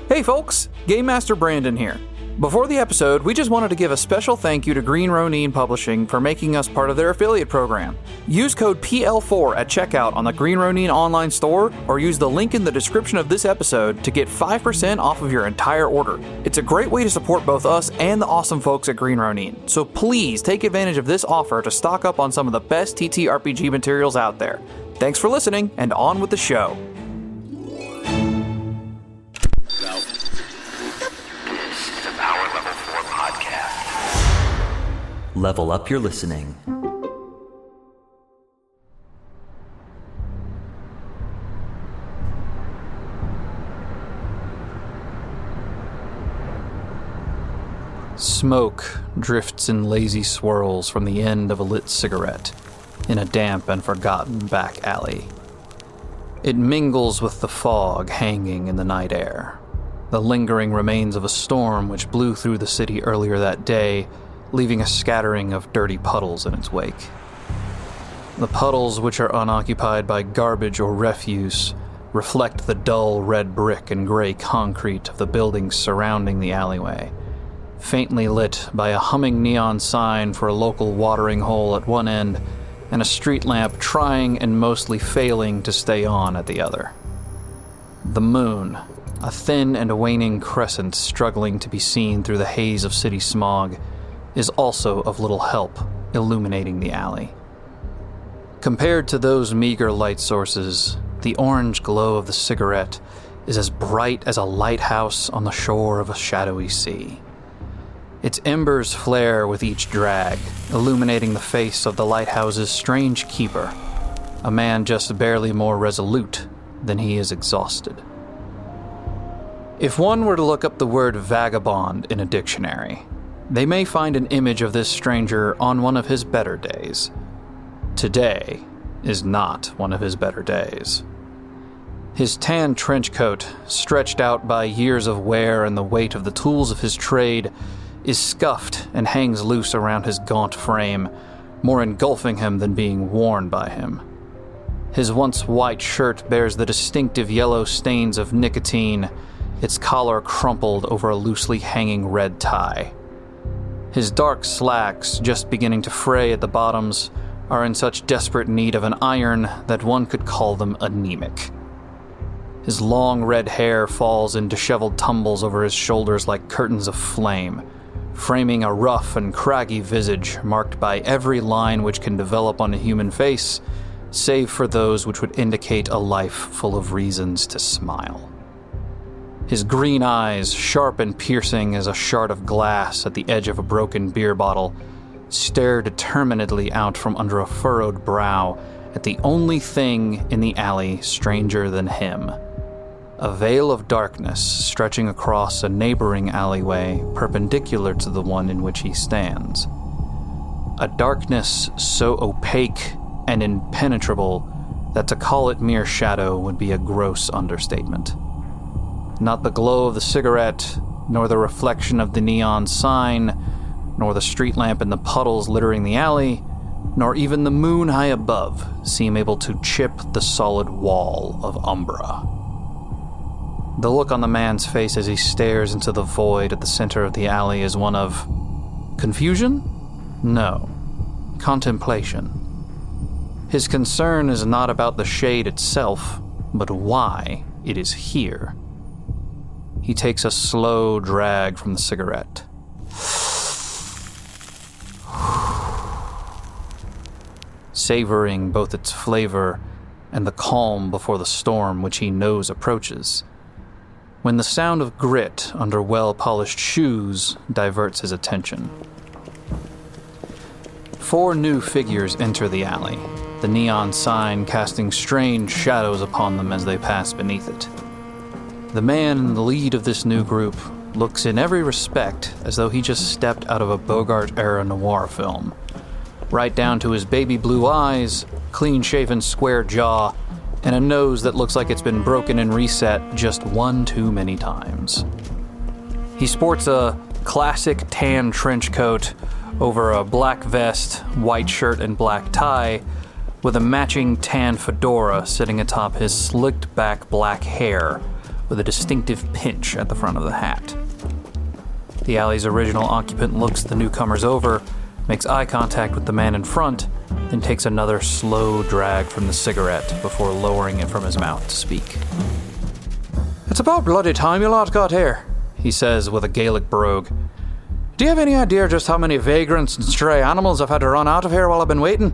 Hey folks, Game Master Brandon here. Before the episode, we just wanted to give a special thank you to Green Ronin Publishing for making us part of their affiliate program. Use code PL4 at checkout on the Green Ronin online store, or use the link in the description of this episode to get 5% off of your entire order. It's a great way to support both us and the awesome folks at Green Ronin, so please take advantage of this offer to stock up on some of the best TTRPG materials out there. Thanks for listening, and on with the show. Level up your listening. Smoke drifts in lazy swirls from the end of a lit cigarette in a damp and forgotten back alley. It mingles with the fog hanging in the night air, the lingering remains of a storm which blew through the city earlier that day, leaving a scattering of dirty puddles in its wake. The puddles, which are unoccupied by garbage or refuse, reflect the dull red brick and gray concrete of the buildings surrounding the alleyway, faintly lit by a humming neon sign for a local watering hole at one end and a street lamp trying and mostly failing to stay on at the other. The moon, a thin and waning crescent struggling to be seen through the haze of city smog, is also of little help illuminating the alley. Compared to those meager light sources, the orange glow of the cigarette is as bright as a lighthouse on the shore of a shadowy sea. Its embers flare with each drag, illuminating the face of the lighthouse's strange keeper, a man just barely more resolute than he is exhausted. If one were to look up the word vagabond in a dictionary, they may find an image of this stranger on one of his better days. Today is not one of his better days. His tan trench coat, stretched out by years of wear and the weight of the tools of his trade, is scuffed and hangs loose around his gaunt frame, more engulfing him than being worn by him. His once white shirt bears the distinctive yellow stains of nicotine, its collar crumpled over a loosely hanging red tie. His dark slacks, just beginning to fray at the bottoms, are in such desperate need of an iron that one could call them anemic. His long red hair falls in disheveled tumbles over his shoulders like curtains of flame, framing a rough and craggy visage marked by every line which can develop on a human face, save for those which would indicate a life full of reasons to smile. His green eyes, sharp and piercing as a shard of glass at the edge of a broken beer bottle, stare determinedly out from under a furrowed brow at the only thing in the alley stranger than him. A veil of darkness stretching across a neighboring alleyway perpendicular to the one in which he stands. A darkness so opaque and impenetrable that to call it mere shadow would be a gross understatement. Not the glow of the cigarette, nor the reflection of the neon sign, nor the street lamp in the puddles littering the alley, nor even the moon high above seem able to chip the solid wall of umbra. The look on the man's face as he stares into the void at the center of the alley is one of confusion? No. Contemplation. His concern is not about the shade itself, but why it is here. He takes a slow drag from the cigarette. Savoring both its flavor and the calm before the storm which he knows approaches, when the sound of grit under well-polished shoes diverts his attention. 4 new figures enter the alley, the neon sign casting strange shadows upon them as they pass beneath it. The man in the lead of this new group looks in every respect as though he just stepped out of a Bogart-era noir film, right down to his baby blue eyes, clean-shaven square jaw, and a nose that looks like it's been broken and reset just one too many times. He sports a classic tan trench coat over a black vest, white shirt, and black tie, with a matching tan fedora sitting atop his slicked-back black hair, with a distinctive pinch at the front of the hat. The alley's original occupant looks the newcomers over, makes eye contact with the man in front, then takes another slow drag from the cigarette before lowering it from his mouth to speak. "It's about bloody time you lot got here," he says with a Gaelic brogue. "Do you have any idea just how many vagrants and stray animals I've had to run out of here while I've been waiting?"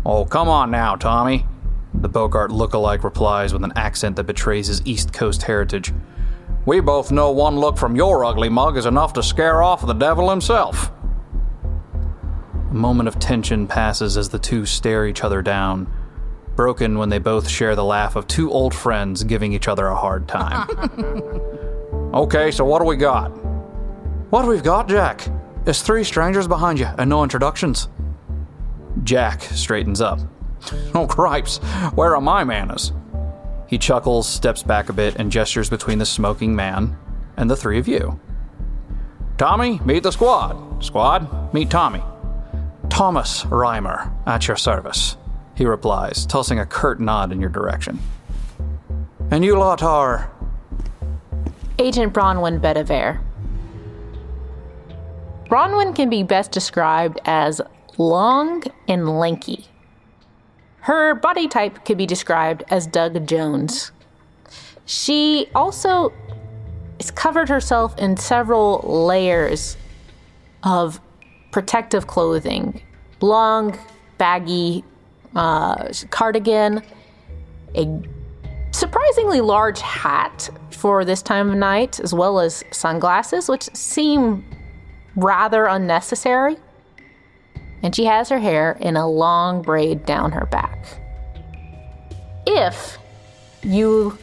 "Oh, come on now, Tommy," the Bogart lookalike replies with an accent that betrays his East Coast heritage. "We both know one look from your ugly mug is enough to scare off the devil himself." A moment of tension passes as the two stare each other down, broken when they both share the laugh of two old friends giving each other a hard time. "Okay, so what do we got?" "What we've got, Jack, is 3 strangers behind you and no introductions." Jack straightens up. "Oh, cripes, where are my manners?" He chuckles, steps back a bit, and gestures between the smoking man and the 3 of you. "Tommy, meet the squad. Squad, meet Tommy." "Thomas Reimer, at your service," he replies, tossing a curt nod in your direction. "And you lot are?" Agent Bronwyn Bedivere. Bronwyn can be best described as long and lanky. Her body type could be described as Doug Jones. She also has covered herself in several layers of protective clothing. Long, baggy cardigan, a surprisingly large hat for this time of night, as well as sunglasses, which seem rather unnecessary. And she has her hair in a long braid down her back. If you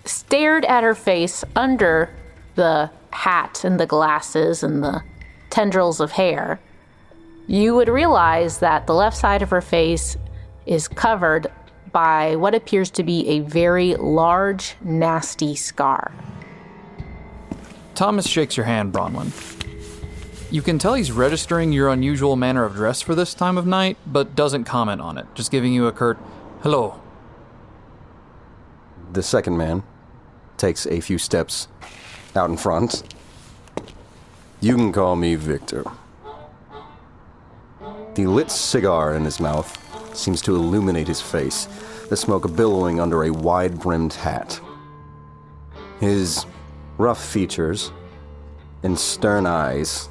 stared at her face under the hat and the glasses and the tendrils of hair, you would realize that the left side of her face is covered by what appears to be a very large, nasty scar. Thomas shakes your hand, Bronwyn. You can tell he's registering your unusual manner of dress for this time of night, but doesn't comment on it, just giving you a curt, "Hello." The second man takes a few steps out in front. "You can call me Victor." The lit cigar in his mouth seems to illuminate his face, the smoke billowing under a wide-brimmed hat. His rough features and stern eyes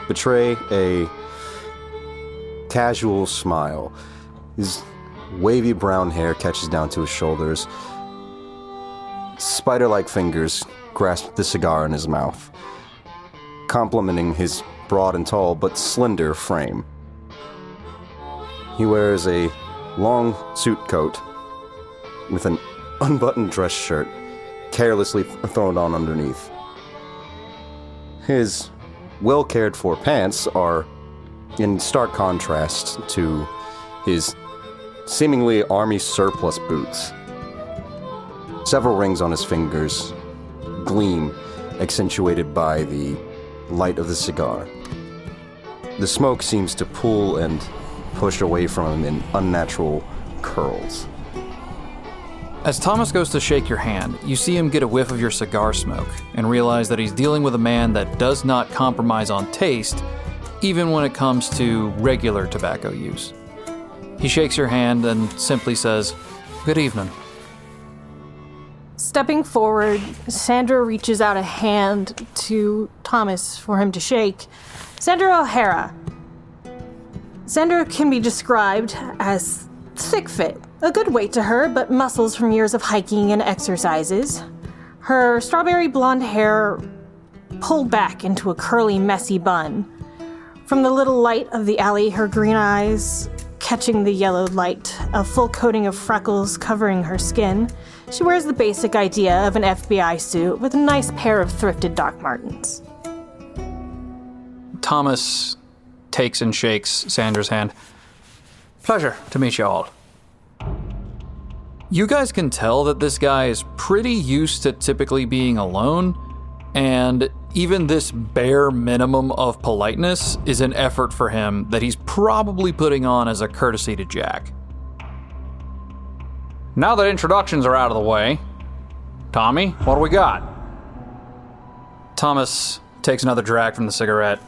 betray a casual smile. His wavy brown hair catches down to his shoulders. Spider-like fingers grasp the cigar in his mouth, complementing his broad and tall but slender frame. He wears a long suit coat with an unbuttoned dress shirt carelessly thrown on underneath. His well-cared-for pants are in stark contrast to his seemingly army surplus boots. Several rings on his fingers gleam, accentuated by the light of the cigar. The smoke seems to pull and push away from him in unnatural curls. As Thomas goes to shake your hand, you see him get a whiff of your cigar smoke and realize that he's dealing with a man that does not compromise on taste, even when it comes to regular tobacco use. He shakes your hand and simply says, "Good evening." Stepping forward, Sandra reaches out a hand to Thomas for him to shake. Sandra O'Hara. Sandra can be described as thick fit, a good weight to her, but muscles from years of hiking and exercises. Her strawberry blonde hair pulled back into a curly, messy bun. From the little light of the alley, her green eyes catching the yellow light, a full coating of freckles covering her skin. She wears the basic idea of an FBI suit with a nice pair of thrifted Doc Martens. Thomas takes and shakes Sandra's hand. "Pleasure to meet you all." You guys can tell that this guy is pretty used to typically being alone, and even this bare minimum of politeness is an effort for him that he's probably putting on as a courtesy to Jack. "Now that introductions are out of the way, Tommy, what do we got? Thomas takes another drag from the cigarette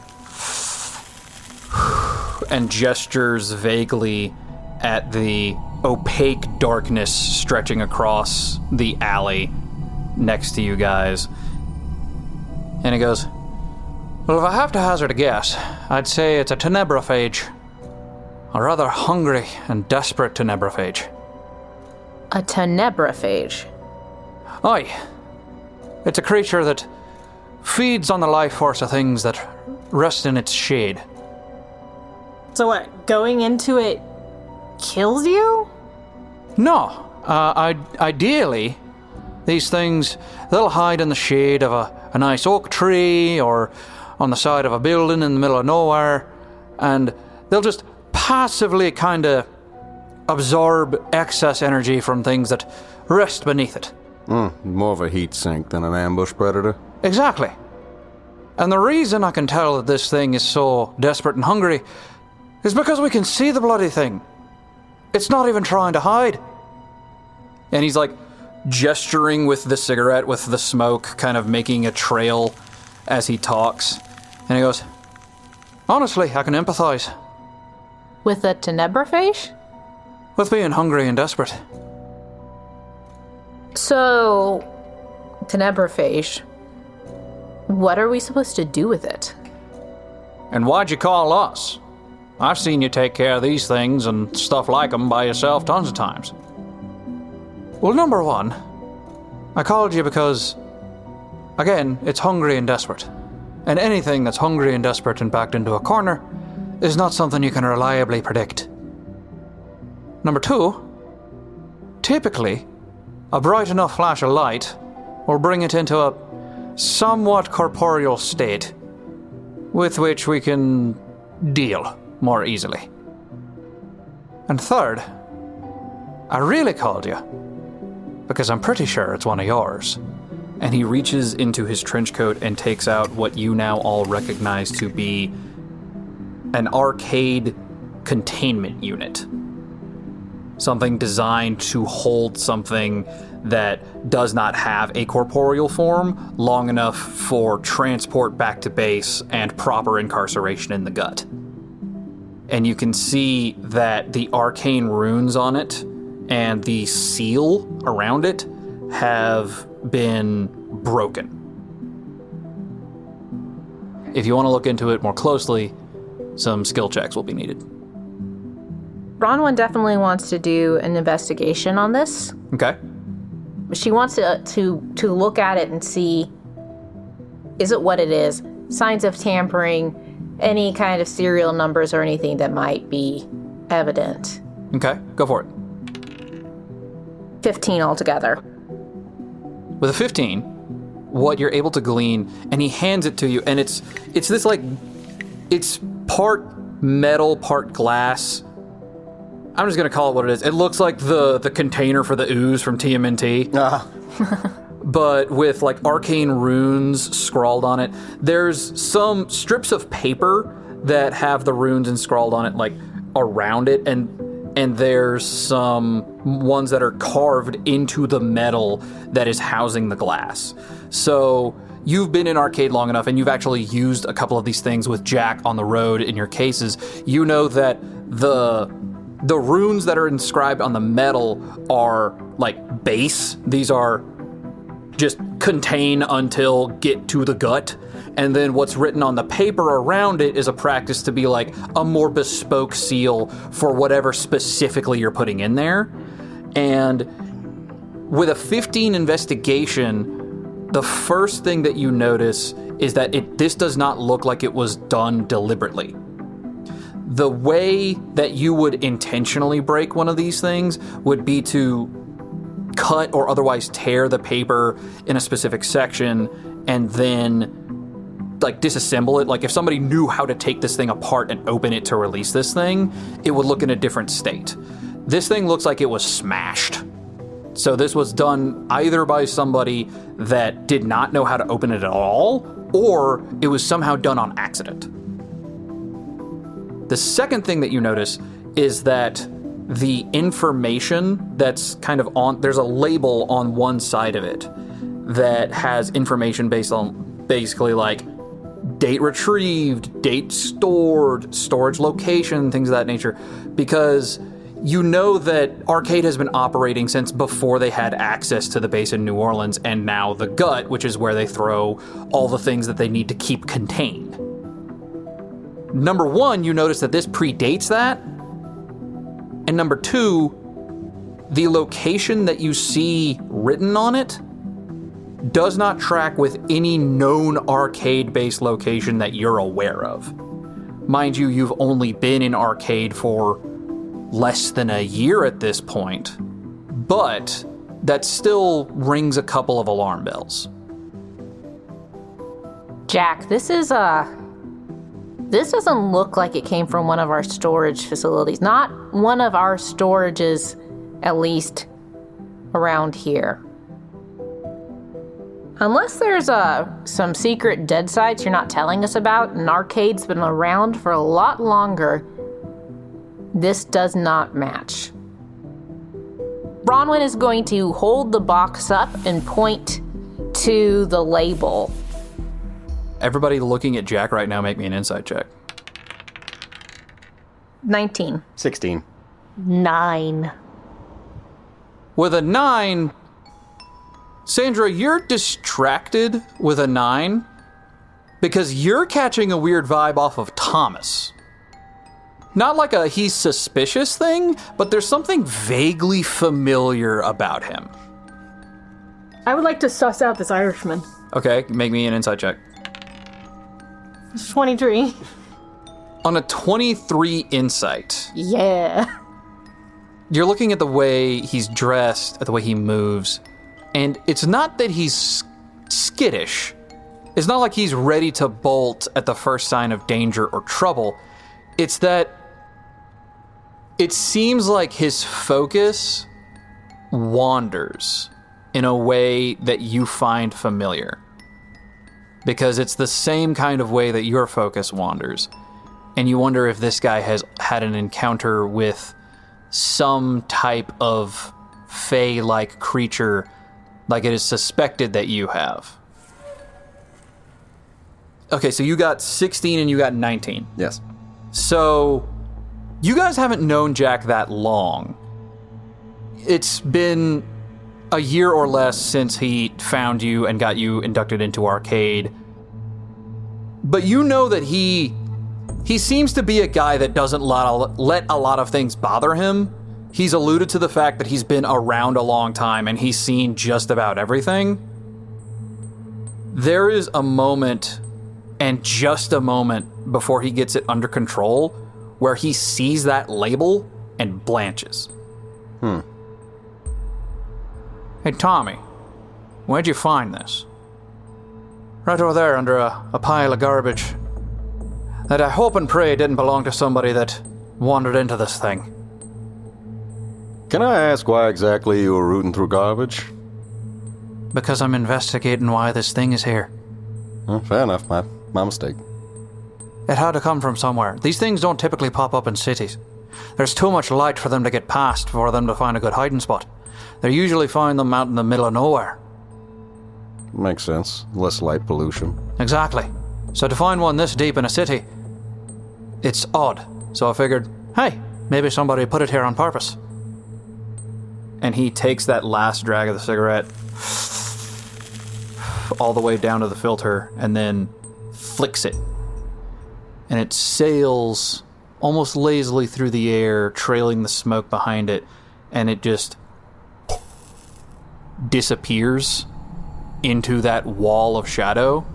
and gestures vaguely at the opaque darkness stretching across the alley next to you guys. And he goes, well, if I have to hazard a guess, I'd say it's a tenebraphage. A rather hungry and desperate tenebraphage. A tenebraphage? Aye. It's a creature that feeds on the life force of things that rest in its shade. So what, going into it kills you? No. Ideally, these things, they'll hide in the shade of a nice oak tree or on the side of a building in the middle of nowhere, and they'll just passively kind of absorb excess energy from things that rest beneath it. More of a heat sink than an ambush predator. Exactly. And the reason I can tell that this thing is so desperate and hungry is because we can see the bloody thing. It's not even trying to hide. And he's like gesturing with the cigarette, with the smoke kind of making a trail as he talks. And he goes, honestly, I can empathize. With a tenebraphage? With being hungry and desperate. So, tenebraphage, what are we supposed to do with it? And why'd you call us? I've seen you take care of these things and stuff like them by yourself tons of times. Well, number one, I called you because, again, it's hungry and desperate. And anything that's hungry and desperate and backed into a corner is not something you can reliably predict. Number two, typically, a bright enough flash of light will bring it into a somewhat corporeal state with which we can deal more easily. And third, I really called you because I'm pretty sure it's one of yours. And he reaches into his trench coat and takes out what you now all recognize to be an arcade containment unit. Something designed to hold something that does not have a corporeal form long enough for transport back to base and proper incarceration in the gut. And you can see that the arcane runes on it and the seal around it have been broken. If you want to look into it more closely, some skill checks will be needed. Bronwyn definitely wants to do an investigation on this. Okay. She wants to look at it and see, is it what it is? Signs of tampering, any kind of serial numbers or anything that might be evident. Okay, go for it. 15 altogether. With a 15, what you're able to glean, and he hands it to you, and it's this like, it's part metal, part glass. I'm just gonna call it what it is. It looks like the container for the ooze from TMNT. But with like arcane runes scrawled on it. There's some strips of paper that have the runes and scrawled on it like around it, and there's some ones that are carved into the metal that is housing the glass. So you've been in arcade long enough and you've actually used a couple of these things with Jack on the road in your cases. You know that the runes that are inscribed on the metal are like base. These are just contain until get to the gut. And then what's written on the paper around it is a practice to be like a more bespoke seal for whatever specifically you're putting in there. And with a 15 investigation, the first thing that you notice is that this does not look like it was done deliberately. The way that you would intentionally break one of these things would be to cut or otherwise tear the paper in a specific section and then like disassemble it. Like if somebody knew how to take this thing apart and open it to release this thing, it would look in a different state. This thing looks like it was smashed. So this was done either by somebody that did not know how to open it at all, or it was somehow done on accident. The second thing that you notice is that the information that's kind of on, there's a label on one side of it that has information based on basically like date retrieved, date stored, storage location, things of that nature, because you know that Arcade has been operating since before they had access to the base in New Orleans, and now the gut, which is where they throw all the things that they need to keep contained. Number one, you notice that this predates that. And number two, the location that you see written on it does not track with any known arcade-based location that you're aware of. Mind you, you've only been in Arcade for less than a year at this point, but that still rings a couple of alarm bells. Jack, this doesn't look like it came from one of our storage facilities. Not one of our storages, at least around here. Unless there's some secret dead sites you're not telling us about, and Arcade's been around for a lot longer, this does not match. Bronwyn is going to hold the box up and point to the label. Everybody looking at Jack right now, make me an insight check. 19. 16. 9. With a 9, Sandra, you're distracted with a 9 because you're catching a weird vibe off of Thomas. Not like a he's suspicious thing, but there's something vaguely familiar about him. I would like to suss out this Irishman. Okay, make me an insight check. It's 23. On a 23 insight, Yeah. you're looking at the way he's dressed, at the way he moves, and it's not that he's skittish. It's not like he's ready to bolt at the first sign of danger or trouble. It's that it seems like his focus wanders in a way that you find familiar. Because it's the same kind of way that your focus wanders. And you wonder if this guy has had an encounter with some type of fae-like creature like it is suspected that you have. Okay, so you got 16 and you got 19. Yes. So, you guys haven't known Jack that long. It's been a year or less since he found you and got you inducted into Arcade. But you know that he seems to be a guy that doesn't let a lot of things bother him. He's alluded to the fact that he's been around a long time and he's seen just about everything. There is a moment, and just a moment before he gets it under control, where he sees that label and blanches. Hey, Tommy, where'd you find this? Right over there under a pile of garbage. That I hope and pray didn't belong to somebody that wandered into this thing. Can I ask why exactly you were rooting through garbage? Because I'm investigating why this thing is here. Fair enough, my mistake. It had to come from somewhere. These things don't typically pop up in cities. There's too much light for them to get past for them to find a good hiding spot. They usually find them out in the middle of nowhere. Makes sense. Less light pollution. Exactly. So to find one this deep in a city, it's odd. So I figured, hey, maybe somebody put it here on purpose. And he takes that last drag of the cigarette all the way down to the filter and then flicks it. And it sails almost lazily through the air, trailing the smoke behind it, and it just disappears into that wall of shadow,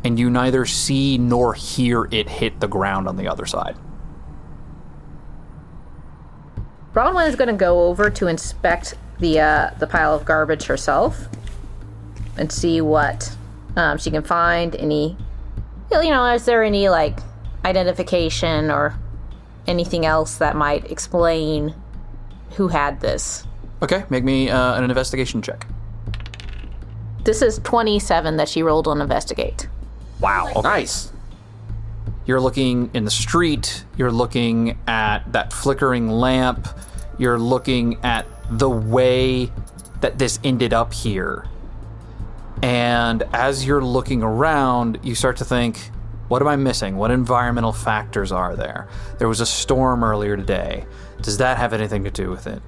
and you neither see nor hear it hit the ground on the other side. Bronwyn is going to go over to inspect the pile of garbage herself and see what she can find. Any, is there any like identification or anything else that might explain who had this? Okay, make me an investigation check. This is 27 that she rolled on investigate. Wow. Okay. Nice. You're looking in the street, you're looking at that flickering lamp, you're looking at the way that this ended up here. And as you're looking around, you start to think, what am I missing? What environmental factors are there? There was a storm earlier today. Does that have anything to do with it?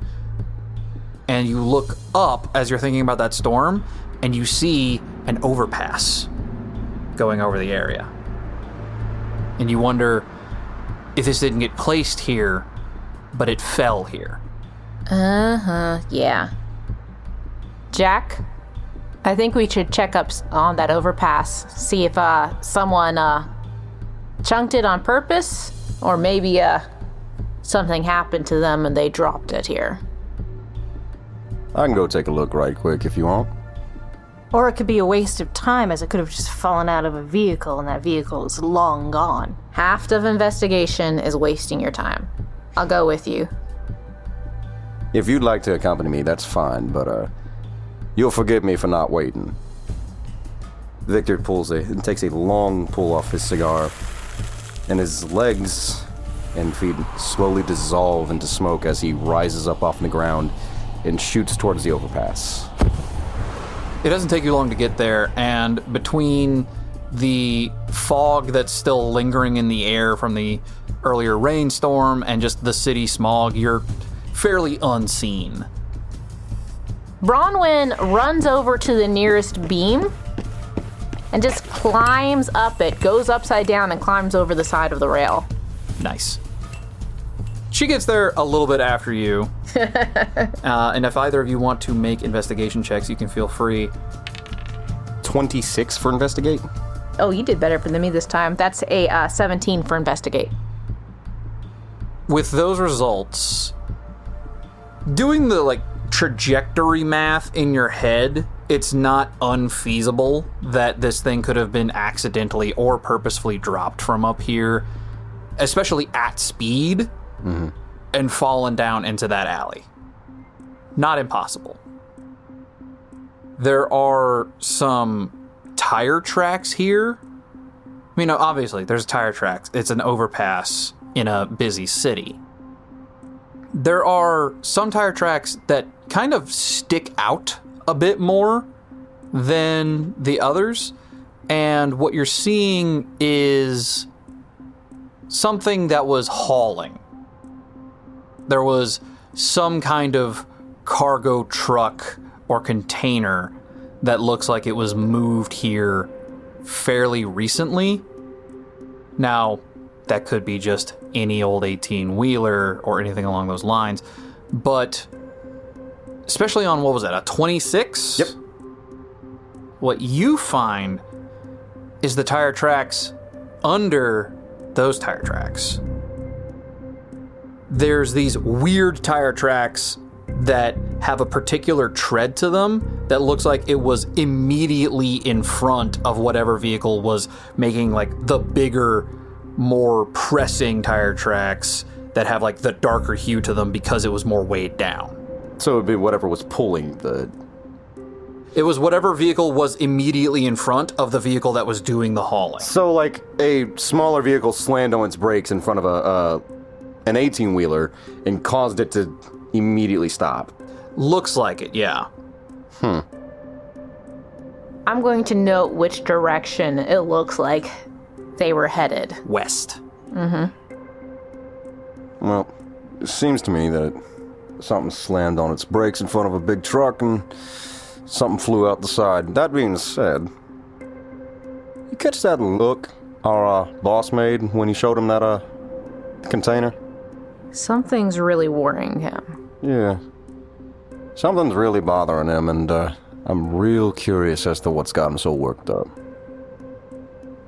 And you look up as you're thinking about that storm, and you see an overpass going over the area. And you wonder if this didn't get placed here, but it fell here. Yeah. Jack, I think we should check up on that overpass, see if someone chunked it on purpose, or maybe something happened to them and they dropped it here. I can go take a look right quick if you want. Or it could be a waste of time, as it could have just fallen out of a vehicle and that vehicle is long gone. Half of investigation is wasting your time. I'll go with you. If you'd like to accompany me, that's fine, but you'll forgive me for not waiting. Victor takes a long pull off his cigar, and his legs and feet slowly dissolve into smoke as he rises up off the ground and shoots towards the overpass. It doesn't take you long to get there, and between the fog that's still lingering in the air from the earlier rainstorm and just the city smog, you're fairly unseen. Bronwyn runs over to the nearest beam and just climbs up it, goes upside down and climbs over the side of the rail. Nice. She gets there a little bit after you. And if either of you want to make investigation checks, you can feel free. 26 for investigate? Oh, you did better than me this time. That's a 17 for investigate. With those results, doing the trajectory math in your head, it's not unfeasible that this thing could have been accidentally or purposefully dropped from up here, especially at speed. Mm-hmm. And fallen down into that alley. Not impossible. There are some tire tracks here. I mean, obviously, there's tire tracks. It's an overpass in a busy city. There are some tire tracks that kind of stick out a bit more than the others. And what you're seeing is something that was hauling. There was some kind of cargo truck or container that looks like it was moved here fairly recently. Now, that could be just any old 18-wheeler or anything along those lines, but especially on, what was that, a 26? Yep. What you find is the tire tracks under those tire tracks. There's these weird tire tracks that have a particular tread to them that looks like it was immediately in front of whatever vehicle was making the bigger, more pressing tire tracks that have the darker hue to them because it was more weighed down. So it would be whatever was pulling the... It was whatever vehicle was immediately in front of the vehicle that was doing the hauling. So a smaller vehicle slammed on its brakes in front of an 18-wheeler and caused it to immediately stop. Looks like it, yeah. I'm going to note which direction it looks like they were headed. West. Mm-hmm. Well, it seems to me that something slammed on its brakes in front of a big truck and something flew out the side. That being said, you catch that look our boss made when he showed him that container? Something's really worrying him. Yeah. Something's really bothering him, and I'm real curious as to what's got him so worked up.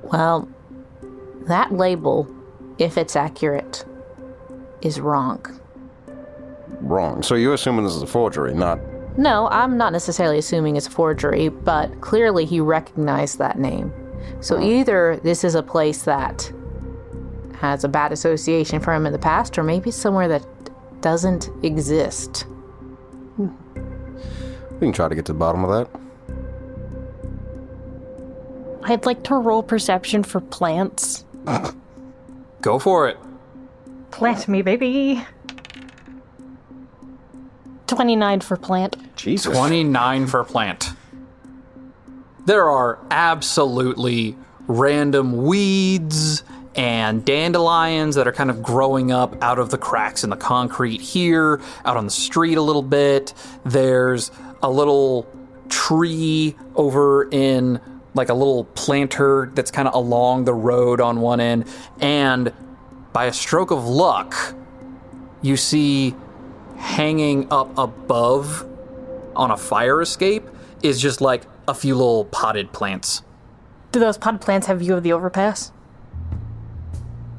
Well, that label, if it's accurate, is wrong. Wrong. So you're assuming this is a forgery, not... No, I'm not necessarily assuming it's a forgery, but clearly he recognized that name. So either this is a place that has a bad association for him in the past, or maybe somewhere that doesn't exist. We can try to get to the bottom of that. I'd like to roll perception for plants. Go for it. Plant me, baby. 29 for plant. Jesus. 29 for plant. there are absolutely random weeds and dandelions that are kind of growing up out of the cracks in the concrete here, out on the street a little bit. There's a little tree over in like a little planter that's kind of along the road on one end. And by a stroke of luck, you see hanging up above on a fire escape is just like a few little potted plants. Do those potted plants have view of the overpass?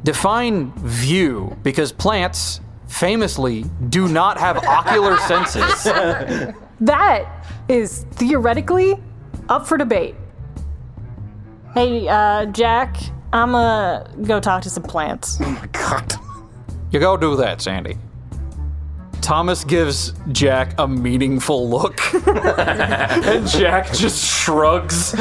Define view, because plants famously do not have ocular senses. That is theoretically up for debate. Hey, Jack, I'm gonna go talk to some plants. Oh my god. You go do that, Sandy. Thomas gives Jack a meaningful look, and Jack just shrugs.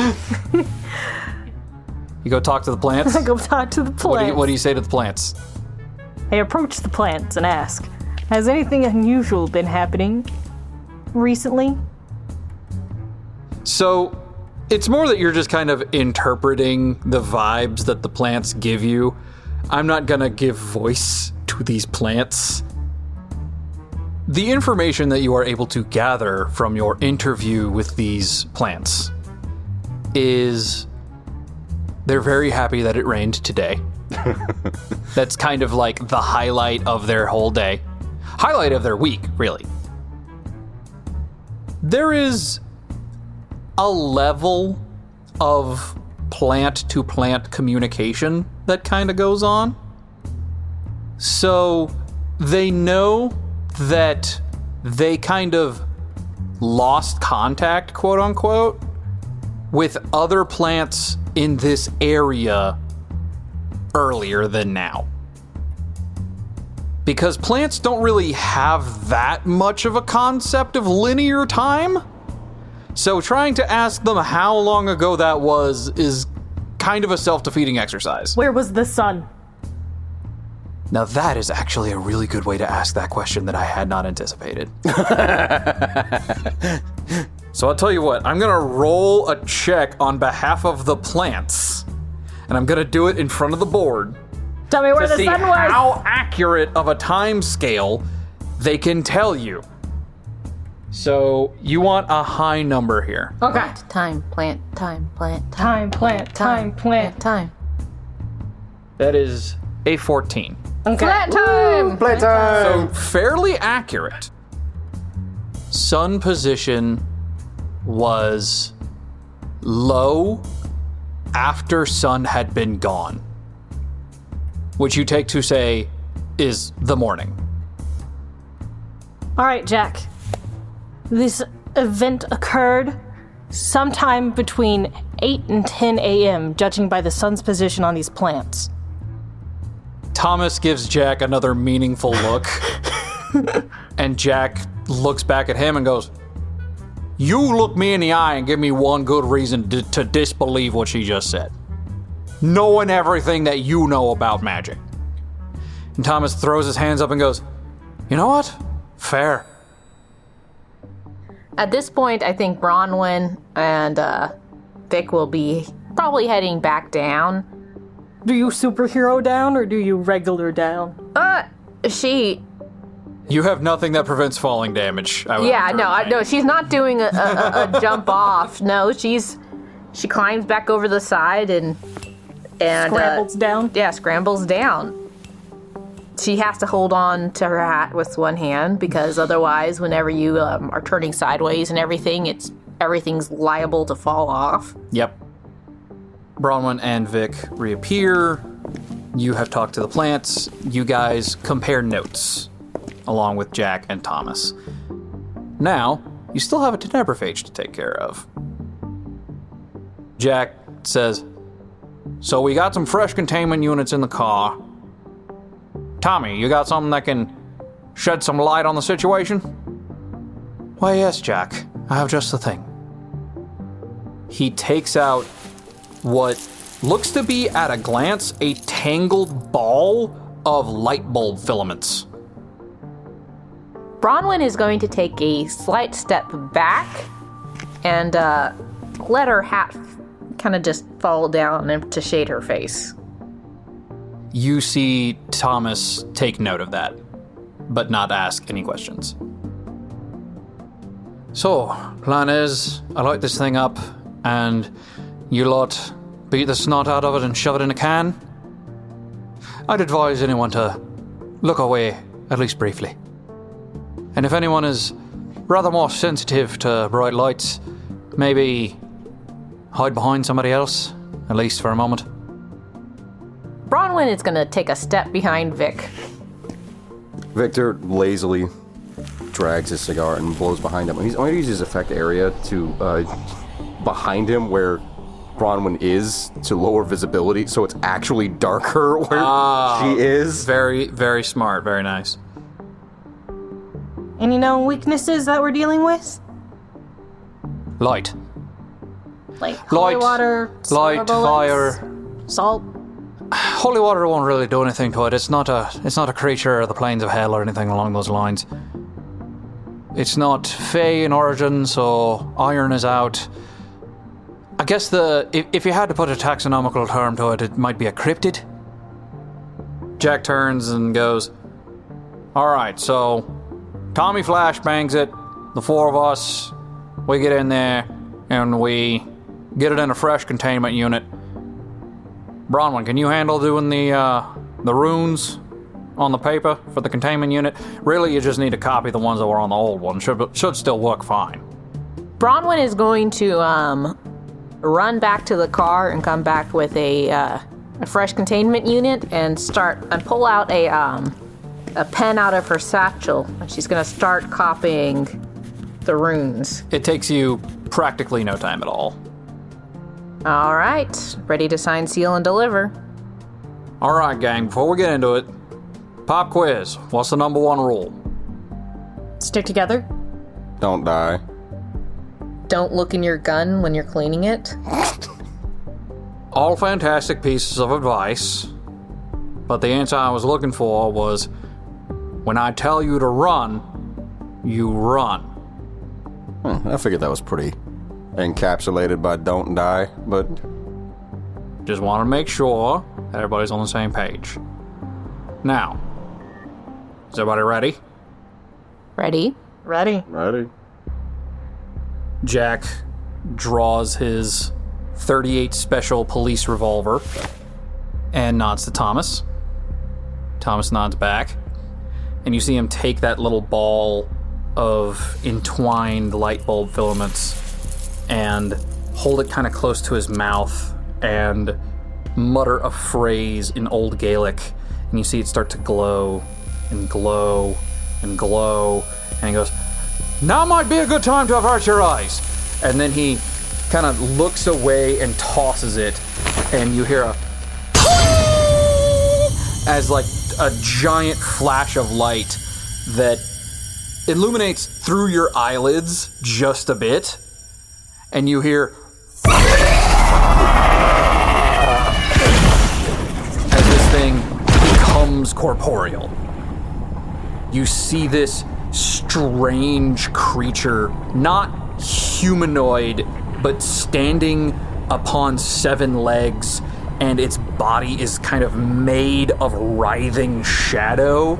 You go talk to the plants? Go talk to the plants. What do you say to the plants? I approach the plants and ask, has anything unusual been happening recently? So, it's more that you're just kind of interpreting the vibes that the plants give you. I'm not gonna give voice to these plants. The information that you are able to gather from your interview with these plants is they're very happy that it rained today. That's kind of like the highlight of their whole day. Highlight of their week, really. There is a level of plant-to-plant communication that kind of goes on. So they know that they kind of lost contact, quote unquote, with other plants in this area earlier than now. Because plants don't really have that much of a concept of linear time. So trying to ask them how long ago that was is kind of a self-defeating exercise. Where was the sun? Now that is actually a really good way to ask that question that I had not anticipated. So I'll tell you what, I'm gonna roll a check on behalf of the plants, and I'm gonna do it in front of the board Tell me where to the see sun was. how accurate of a time scale they can tell you. So you want a high number here. Okay. Time, plant, time, plant, Time, plant, time, plant. time. That is a 14. Okay. Plant time! So fairly accurate. Sun position was low after sun had been gone, which you take to say is the morning. All right, Jack. This event occurred sometime between 8 and 10 a.m., judging by the sun's position on these plants. Thomas gives Jack another meaningful look, and Jack looks back at him and goes, "You look me in the eye and give me one good reason to disbelieve what she just said, knowing everything that you know about magic." And Thomas throws his hands up and goes, "You know what? Fair." At this point, I think Bronwyn and Vic will be probably heading back down. Do you superhero down or do you regular down? You have nothing that prevents falling damage. No, she's not doing a jump off. No, she climbs back over the side and Scrambles down? Yeah, scrambles down. She has to hold on to her hat with one hand because otherwise, whenever you are turning sideways and everything's liable to fall off. Yep. Bronwyn and Vic reappear. You have talked to the plants. You guys compare notes, along with Jack and Thomas. Now, you still have a tenebraphage to take care of. Jack says, "So we got some fresh containment units in the car. Tommy, you got something that can shed some light on the situation?" "Why, yes, Jack. I have just the thing." He takes out what looks to be, at a glance, a tangled ball of light bulb filaments. Bronwyn is going to take a slight step back and let her hat kind of just fall down and to shade her face. You see Thomas take note of that, but not ask any questions. So, plan is, I light this thing up, and you lot beat the snot out of it and shove it in a can. I'd advise anyone to look away, at least briefly. And if anyone is rather more sensitive to bright lights, maybe hide behind somebody else, at least for a moment. Bronwyn is going to take a step behind Vic. Victor lazily drags his cigar and blows behind him. He's going to use his effect area to behind him where Bronwyn is to lower visibility, so it's actually darker where she is. Very, very smart. Very nice. Any known weaknesses that we're dealing with? Light. Like holy water, light, bullets, fire. salt. Holy water won't really do anything to it. It's not a creature of the plains of hell or anything along those lines. It's not fey in origin, so iron is out. I guess if you had to put a taxonomical term to it, it might be a cryptid. Jack turns and goes, all right, so Tommy Flash bangs it, the four of us, we get in there, and we get it in a fresh containment unit. Bronwyn, can you handle doing the runes on the paper for the containment unit? Really, you just need to copy the ones that were on the old one. Should still work fine. Bronwyn is going to run back to the car and come back with a fresh containment unit and pull out a pen out of her satchel. And she's going to start copying the runes. It takes you practically no time at all. All right, ready to sign, seal, and deliver. All right, gang, before we get into it, pop quiz. What's the number one rule? Stick together. Don't die. Don't look in your gun when you're cleaning it. All fantastic pieces of advice, but the answer I was looking for was, when I tell you to run, you run. I figured that was pretty encapsulated by don't die, but... Just want to make sure that everybody's on the same page. Now, is everybody ready? Ready? Ready. Ready. Jack draws his .38 special police revolver and nods to Thomas. Thomas nods back, and you see him take that little ball of entwined light bulb filaments and hold it kind of close to his mouth and mutter a phrase in Old Gaelic, and you see it start to glow and glow and glow, and he goes, "Now might be a good time to avert your eyes." And then he kind of looks away and tosses it, and you hear a as like a giant flash of light that illuminates through your eyelids just a bit, and you hear as this thing becomes corporeal. You see this strange creature, not humanoid, but standing upon 7 legs, and its body is kind of made of writhing shadow,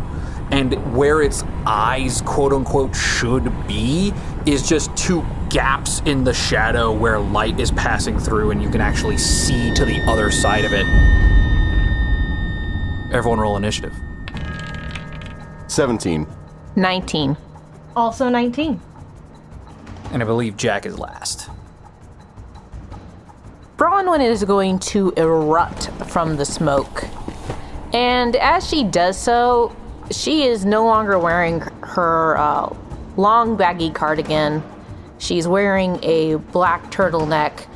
and where its eyes, quote-unquote, should be is just 2 gaps in the shadow where light is passing through and you can actually see to the other side of it. Everyone roll initiative. 17. 19. Also 19. And I believe Jack is last. Bronwyn is going to erupt from the smoke. And as she does so, she is no longer wearing her long baggy cardigan. She's wearing a black turtleneck.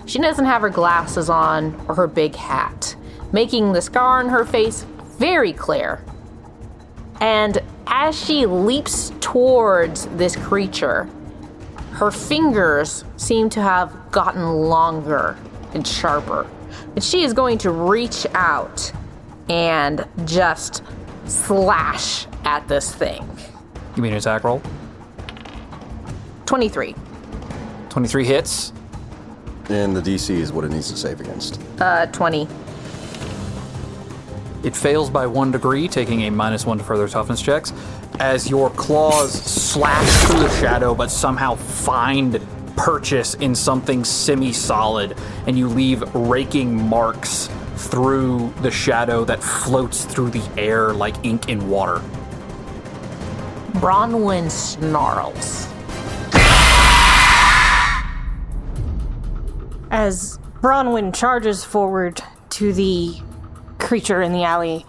She doesn't have her glasses on or her big hat, making the scar on her face very clear. And as she leaps towards this creature, her fingers seem to have gotten longer and sharper. And she is going to reach out and just slash at this thing. Give me an attack roll. 23. 23 hits. And the DC is what it needs to save against. 20. It fails by 1 degree, taking a -1 to further toughness checks, as your claws slash through the shadow but somehow find purchase in something semi-solid, and you leave raking marks through the shadow that floats through the air like ink in water. Bronwyn snarls. As Bronwyn charges forward to the creature in the alley,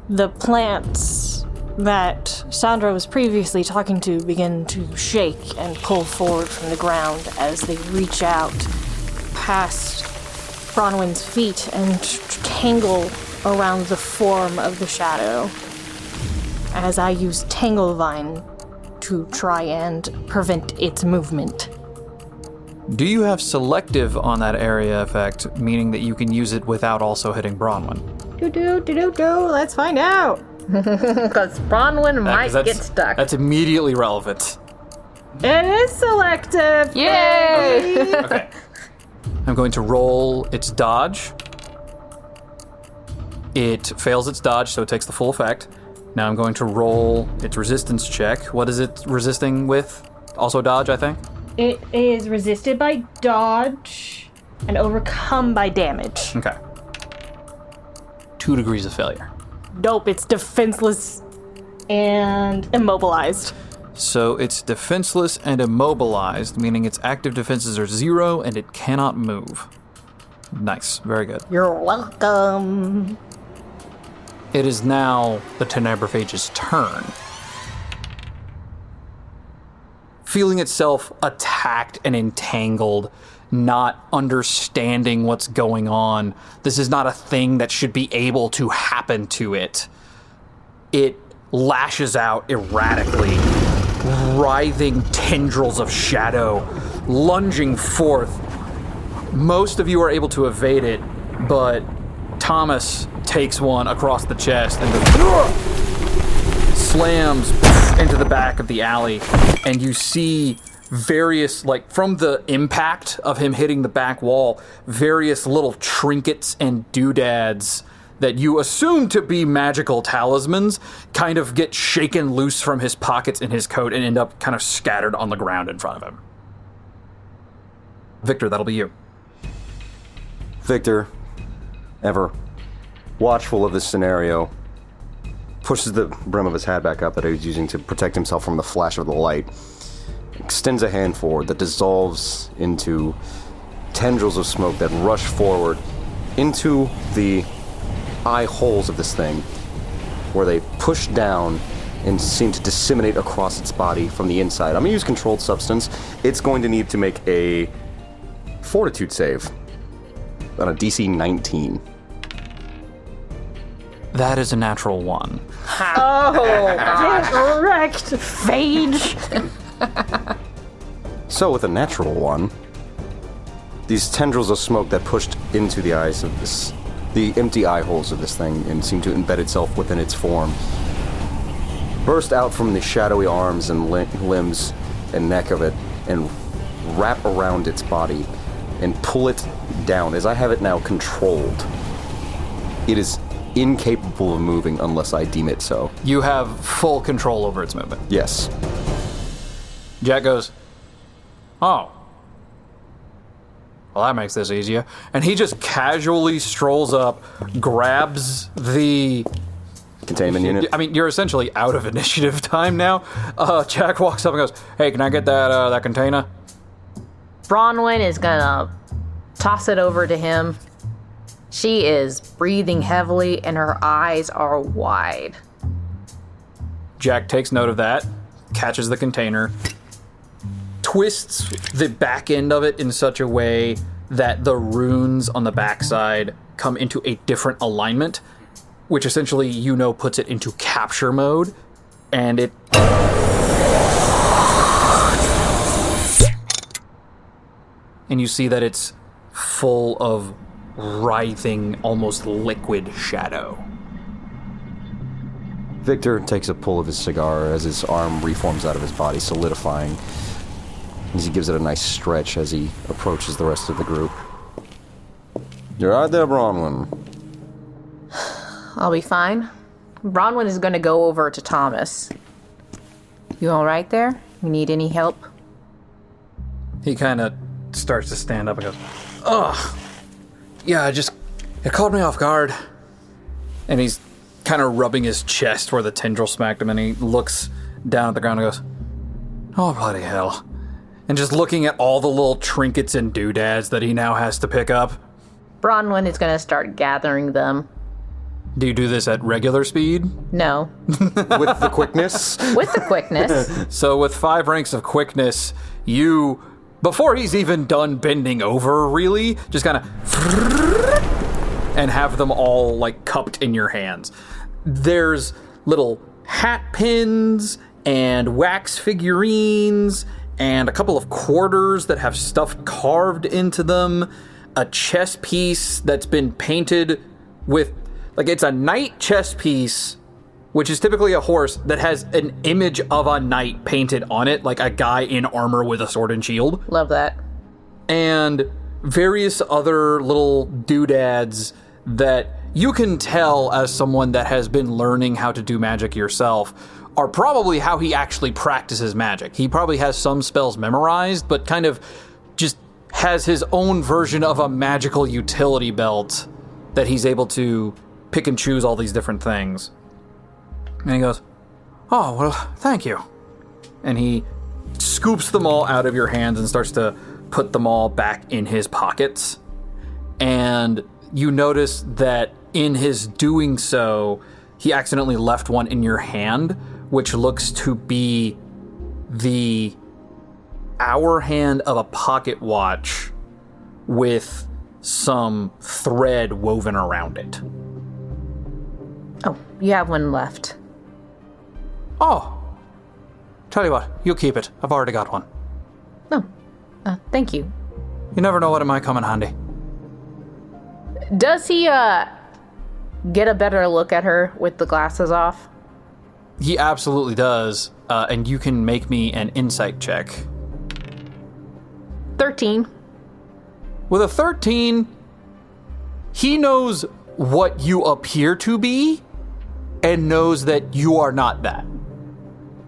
the plants that Sandra was previously talking to begin to shake and pull forward from the ground as they reach out past Bronwyn's feet and tangle around the form of the shadow, as I use Tanglevine to try and prevent its movement. Do you have selective on that area effect, meaning that you can use it without also hitting Bronwyn? Let's find out. Because Bronwyn might get stuck. That's immediately relevant. It is selective. Yay! Okay. I'm going to roll its dodge. It fails its dodge, so it takes the full effect. Now I'm going to roll its resistance check. What is it resisting with? Also dodge, I think? It is resisted by dodge and overcome by damage. Okay. 2 degrees of failure. Nope, it's defenseless and immobilized. So it's defenseless and immobilized, meaning its active defenses are 0 and it cannot move. Nice, very good. You're welcome. It is now the Tenebrophage's turn. Feeling itself attacked and entangled, not understanding what's going on. This is not a thing that should be able to happen to it. It lashes out erratically, writhing tendrils of shadow, lunging forth. Most of you are able to evade it, but Thomas takes one across the chest and slams into the back of the alley, and you see various, like, from the impact of him hitting the back wall, various little trinkets and doodads that you assume to be magical talismans kind of get shaken loose from his pockets in his coat and end up kind of scattered on the ground in front of him. Victor, that'll be you. Victor, ever watchful of this scenario, pushes the brim of his hat back up that he was using to protect himself from the flash of the light, extends a hand forward that dissolves into tendrils of smoke that rush forward into the eye holes of this thing, where they push down and seem to disseminate across its body from the inside. I'm going to use controlled substance. It's going to need to make a fortitude save on a DC 19. That is a natural 1. Oh, correct. Phage. So with a natural 1, these tendrils of smoke that pushed into the eyes of this, the empty eye holes of this thing, and seemed to embed itself within its form, burst out from the shadowy arms and limbs and neck of it and wrap around its body and pull it down. As I have it now controlled, it is incapable of moving unless I deem it so. You have full control over its movement. Yes. Jack goes, "Oh. Well, that makes this easier." And he just casually strolls up, grabs the Containment unit. I mean, you're essentially out of initiative time now. Jack walks up and goes, "Hey, can I get that container?" Bronwyn is gonna toss it over to him. She is breathing heavily and her eyes are wide. Jack takes note of that, catches the container, twists the back end of it in such a way that the runes on the backside come into a different alignment, which essentially, puts it into capture mode, and it... And you see that it's full of writhing, almost liquid shadow. Victor takes a pull of his cigar as his arm reforms out of his body, solidifying. as he gives it a nice stretch as he approaches the rest of the group. You're right there, Bronwyn. I'll be fine. Bronwyn is going to go over to Thomas. You all right there? You need any help? He kind of starts to stand up and goes, ugh. Yeah, it caught me off guard. And he's kind of rubbing his chest where the tendril smacked him, and he looks down at the ground and goes, oh, bloody hell. And just looking at all the little trinkets and doodads that he now has to pick up. Bronwyn is going to start gathering them. Do you do this at regular speed? No. With the quickness? With the quickness. So with 5 ranks of quickness, you, before he's even done bending over, really, just kind of and have them all like cupped in your hands. There's little hat pins and wax figurines and a couple of quarters that have stuff carved into them, a chess piece that's been painted with, like, it's a knight chess piece, which is typically a horse that has an image of a knight painted on it, like a guy in armor with a sword and shield. Love that. And various other little doodads that you can tell, as someone that has been learning how to do magic yourself, are probably how he actually practices magic. He probably has some spells memorized, but kind of just has his own version of a magical utility belt that he's able to pick and choose all these different things. And he goes, oh, well, thank you. And he scoops them all out of your hands and starts to put them all back in his pockets. And you notice that in his doing so, he accidentally left one in your hand, which looks to be the hour hand of a pocket watch with some thread woven around it. Oh, you have one left. Oh, tell you what, you keep it. I've already got one. No, thank you. You never know when it might come in handy. Does he, get a better look at her with the glasses off? He absolutely does, and you can make me an insight check. 13. With a 13, he knows what you appear to be and knows that you are not that.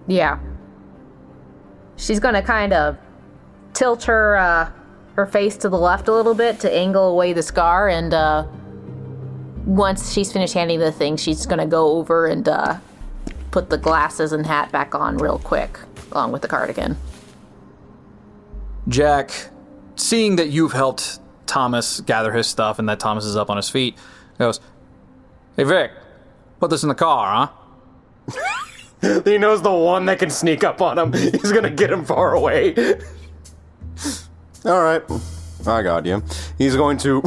Yeah. She's gonna kind of tilt her face to the left a little bit to angle away the scar, and once she's finished handing the thing, she's gonna go over and put the glasses and hat back on real quick, along with the cardigan. Jack, seeing that you've helped Thomas gather his stuff and that Thomas is up on his feet, goes, hey Vic, put this in the car, huh? He knows the one that can sneak up on him. He's gonna get him far away. All right, I got you. He's going to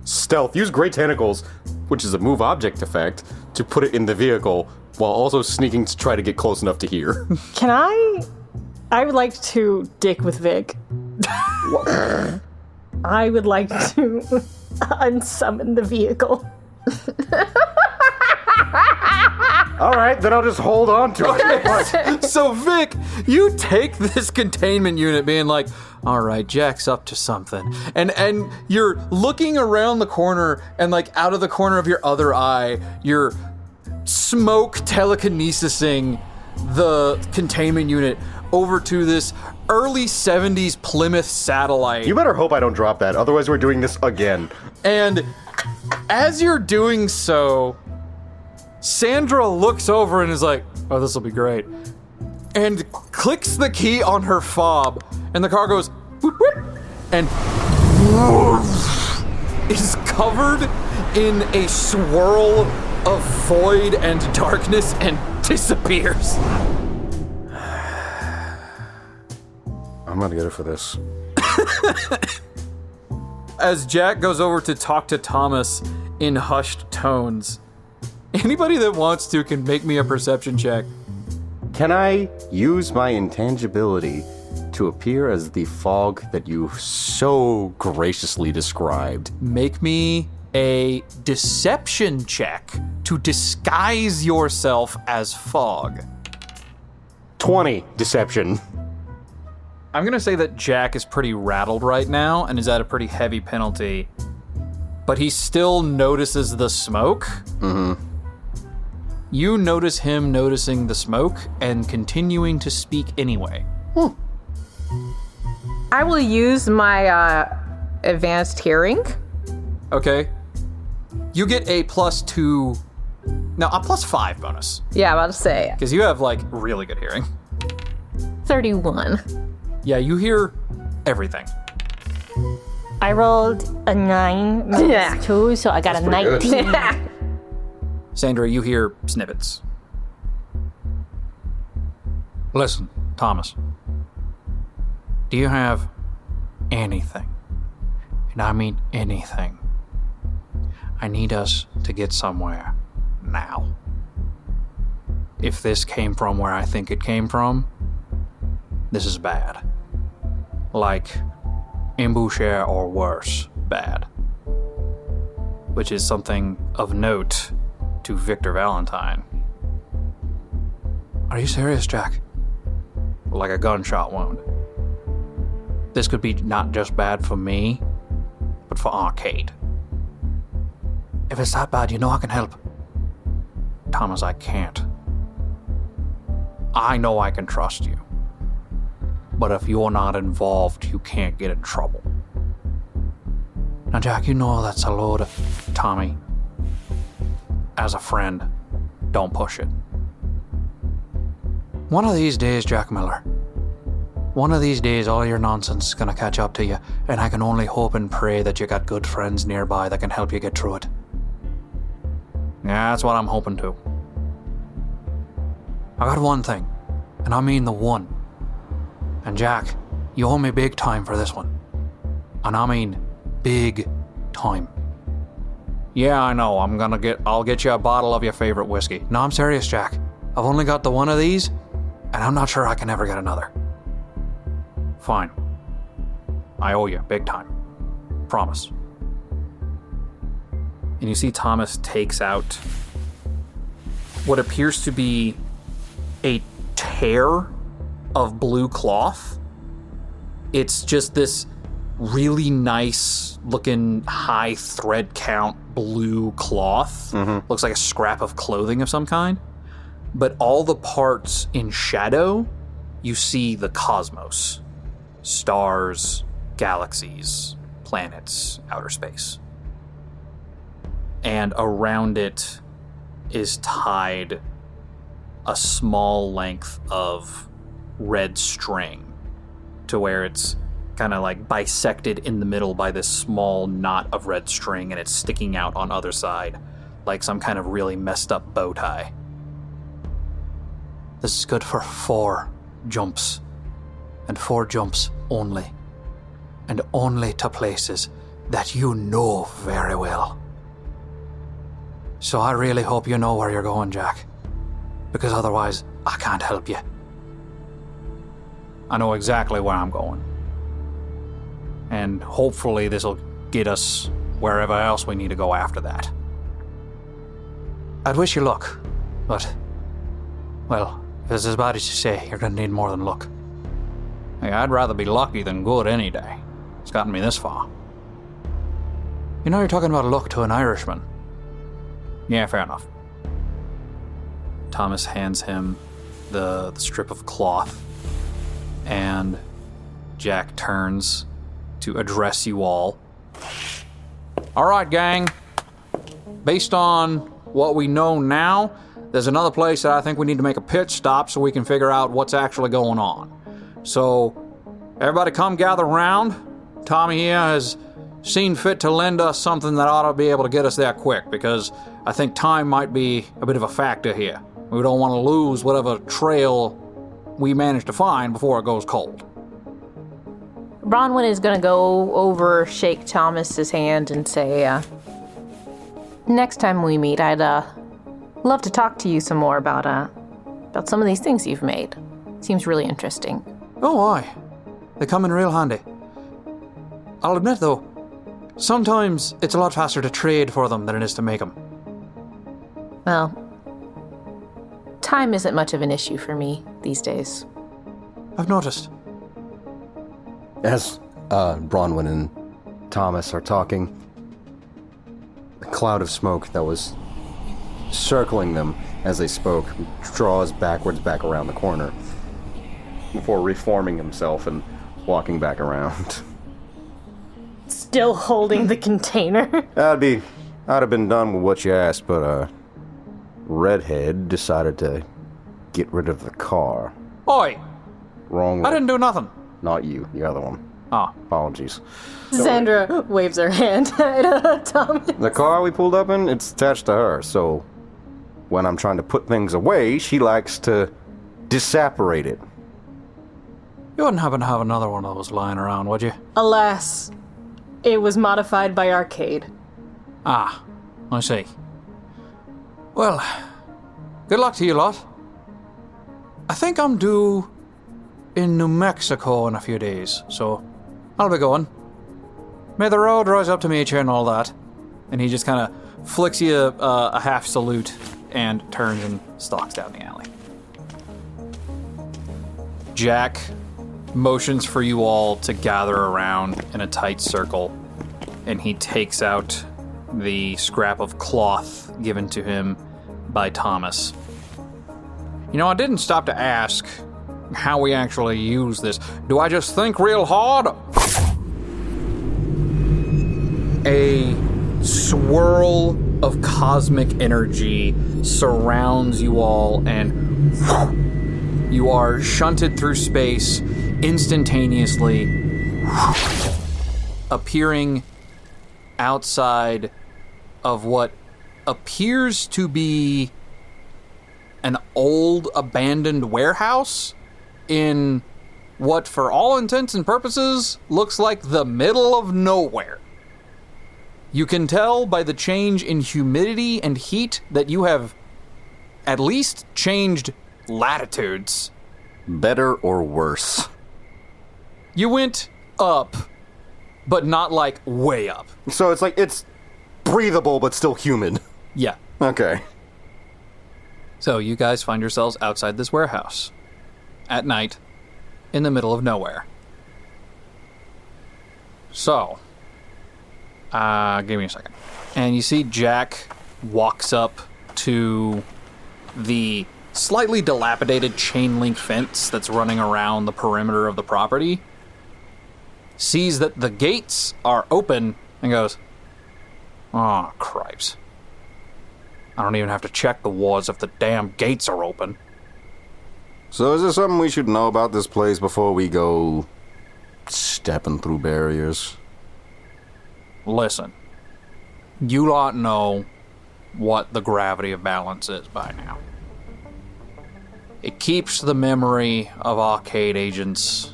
stealth, use Great Tentacles, which is a move object effect, to put it in the vehicle while also sneaking to try to get close enough to hear. Can I would like to dick with Vic. I would like to unsummon the vehicle. All right, then I'll just hold on to it. So Vic, you take this containment unit being like, all right, Jack's up to something. And you're looking around the corner, and like out of the corner of your other eye, you're smoke telekinesising the containment unit over to this early 70s Plymouth satellite. You better hope I don't drop that, otherwise we're doing this again. And as you're doing so, Sandra looks over and is like, oh, this will be great. And clicks the key on her fob, and the car goes, whoop, whoop, and is covered in a swirl of void and darkness and disappears. I'm gonna get it for this. As Jack goes over to talk to Thomas in hushed tones, anybody that wants to can make me a perception check. Can I use my intangibility to appear as the fog that you so graciously described? Make me a deception check to disguise yourself as fog. 20 deception. I'm going to say that Jack is pretty rattled right now and is at a pretty heavy penalty. But he still notices the smoke. Mm-hmm. You notice him noticing the smoke and continuing to speak anyway. I will use my advanced hearing. Okay. You get a +2... No, a +5 bonus. Yeah, I'm about to say. Because you have, like, really good hearing. 31. Yeah, you hear everything. I rolled a 9 minus 2, so I got a pretty good. 19. Sandra, you hear snippets. Listen, Thomas. Do you have anything? And I mean anything. I need us to get somewhere now. If this came from where I think it came from, this is bad. Like embouchure or worse, bad. Which is something of note to Victor Valentine. Are you serious, Jack? Like a gunshot wound. This could be not just bad for me, but for Arcade. If it's that bad, you know I can help. Thomas, I can't. I know I can trust you. But if you're not involved, you can't get in trouble. Now, Jack, you know that's a load of... Tommy, as a friend, don't push it. One of these days, Jack Miller, one of these days all your nonsense is gonna catch up to you, and I can only hope and pray that you got good friends nearby that can help you get through it. Yeah, that's what I'm hoping to. I got one thing, and I mean the one. And Jack, you owe me big time for this one. And I mean big time. Yeah, I know, I'll get you a bottle of your favorite whiskey. No, I'm serious, Jack. I've only got the one of these, and I'm not sure I can ever get another. Fine. I owe you, big time. Promise. And you see Thomas takes out what appears to be a tear of blue cloth. It's just this really nice looking high thread count blue cloth. Mm-hmm. Looks like a scrap of clothing of some kind. But all the parts in shadow, you see the cosmos. Stars, galaxies, planets, outer space. And around it is tied a small length of red string to where it's kind of like bisected in the middle by this small knot of red string, and it's sticking out on other side like some kind of really messed up bow tie. This is good for 4 jumps, and 4 jumps only, and only to places that you know very well. So I really hope you know where you're going, Jack, because otherwise I can't help you. I know exactly where I'm going. And hopefully this'll get us wherever else we need to go after that. I'd wish you luck, but, well, if it's as bad as you say, you're gonna need more than luck. Hey, I'd rather be lucky than good any day. It's gotten me this far. You know you're talking about luck to an Irishman. Yeah, fair enough. Thomas hands him the strip of cloth, and Jack turns to address you all. All right, gang. Based on what we know now, there's another place that I think we need to make a pit stop so we can figure out what's actually going on. So, everybody come gather round. Tommy here has seen fit to lend us something that ought to be able to get us there quick, because I think time might be a bit of a factor here. We don't want to lose whatever trail we manage to find before it goes cold. Bronwyn is going to go over, shake Thomas's hand, and say, next time we meet, I'd love to talk to you some more about some of these things you've made. Seems really interesting. Oh, aye. They come in real handy. I'll admit, though, sometimes it's a lot faster to trade for them than it is to make them. Well, time isn't much of an issue for me these days. I've noticed. As Bronwyn and Thomas are talking, the cloud of smoke that was circling them as they spoke draws backwards back around the corner before reforming himself and walking back around. Still holding the container. I'd have been done with what you asked, but Redhead decided to get rid of the car. Oi! Wrong way. I didn't do nothing. Not you, the other one. Ah. Apologies. Sandra waves her hand at Thomas. The car we pulled up in, it's attached to her, so when I'm trying to put things away, she likes to disapparate it. You wouldn't happen to have another one of those lying around, would you? Alas, it was modified by Arcade. Ah, I see. Well, good luck to you lot. I think I'm due in New Mexico in a few days, so I'll be going. May the road rise up to meet you and all that. And he just kind of flicks you a half salute and turns and stalks down the alley. Jack motions for you all to gather around in a tight circle, and he takes out the scrap of cloth given to him by Thomas. You know, I didn't stop to ask how we actually use this. Do I just think real hard? A swirl of cosmic energy surrounds you all, and you are shunted through space instantaneously, appearing outside of what appears to be an old abandoned warehouse in what, for all intents and purposes, looks like the middle of nowhere. You can tell by the change in humidity and heat that you have at least changed latitudes. Better or worse? You went up, but not like way up. So it's like, it's breathable but still humid. Yeah. Okay. So you guys find yourselves outside this warehouse at night in the middle of nowhere. So, give me a second. And you see Jack walks up to the slightly dilapidated chain link fence that's running around the perimeter of the property, sees that the gates are open, and goes, "Oh, cripes. I don't even have to check the walls if the damn gates are open." So is there something we should know about this place before we go stepping through barriers? Listen, you lot know what the gravity of balance is by now. It keeps the memory of arcade agents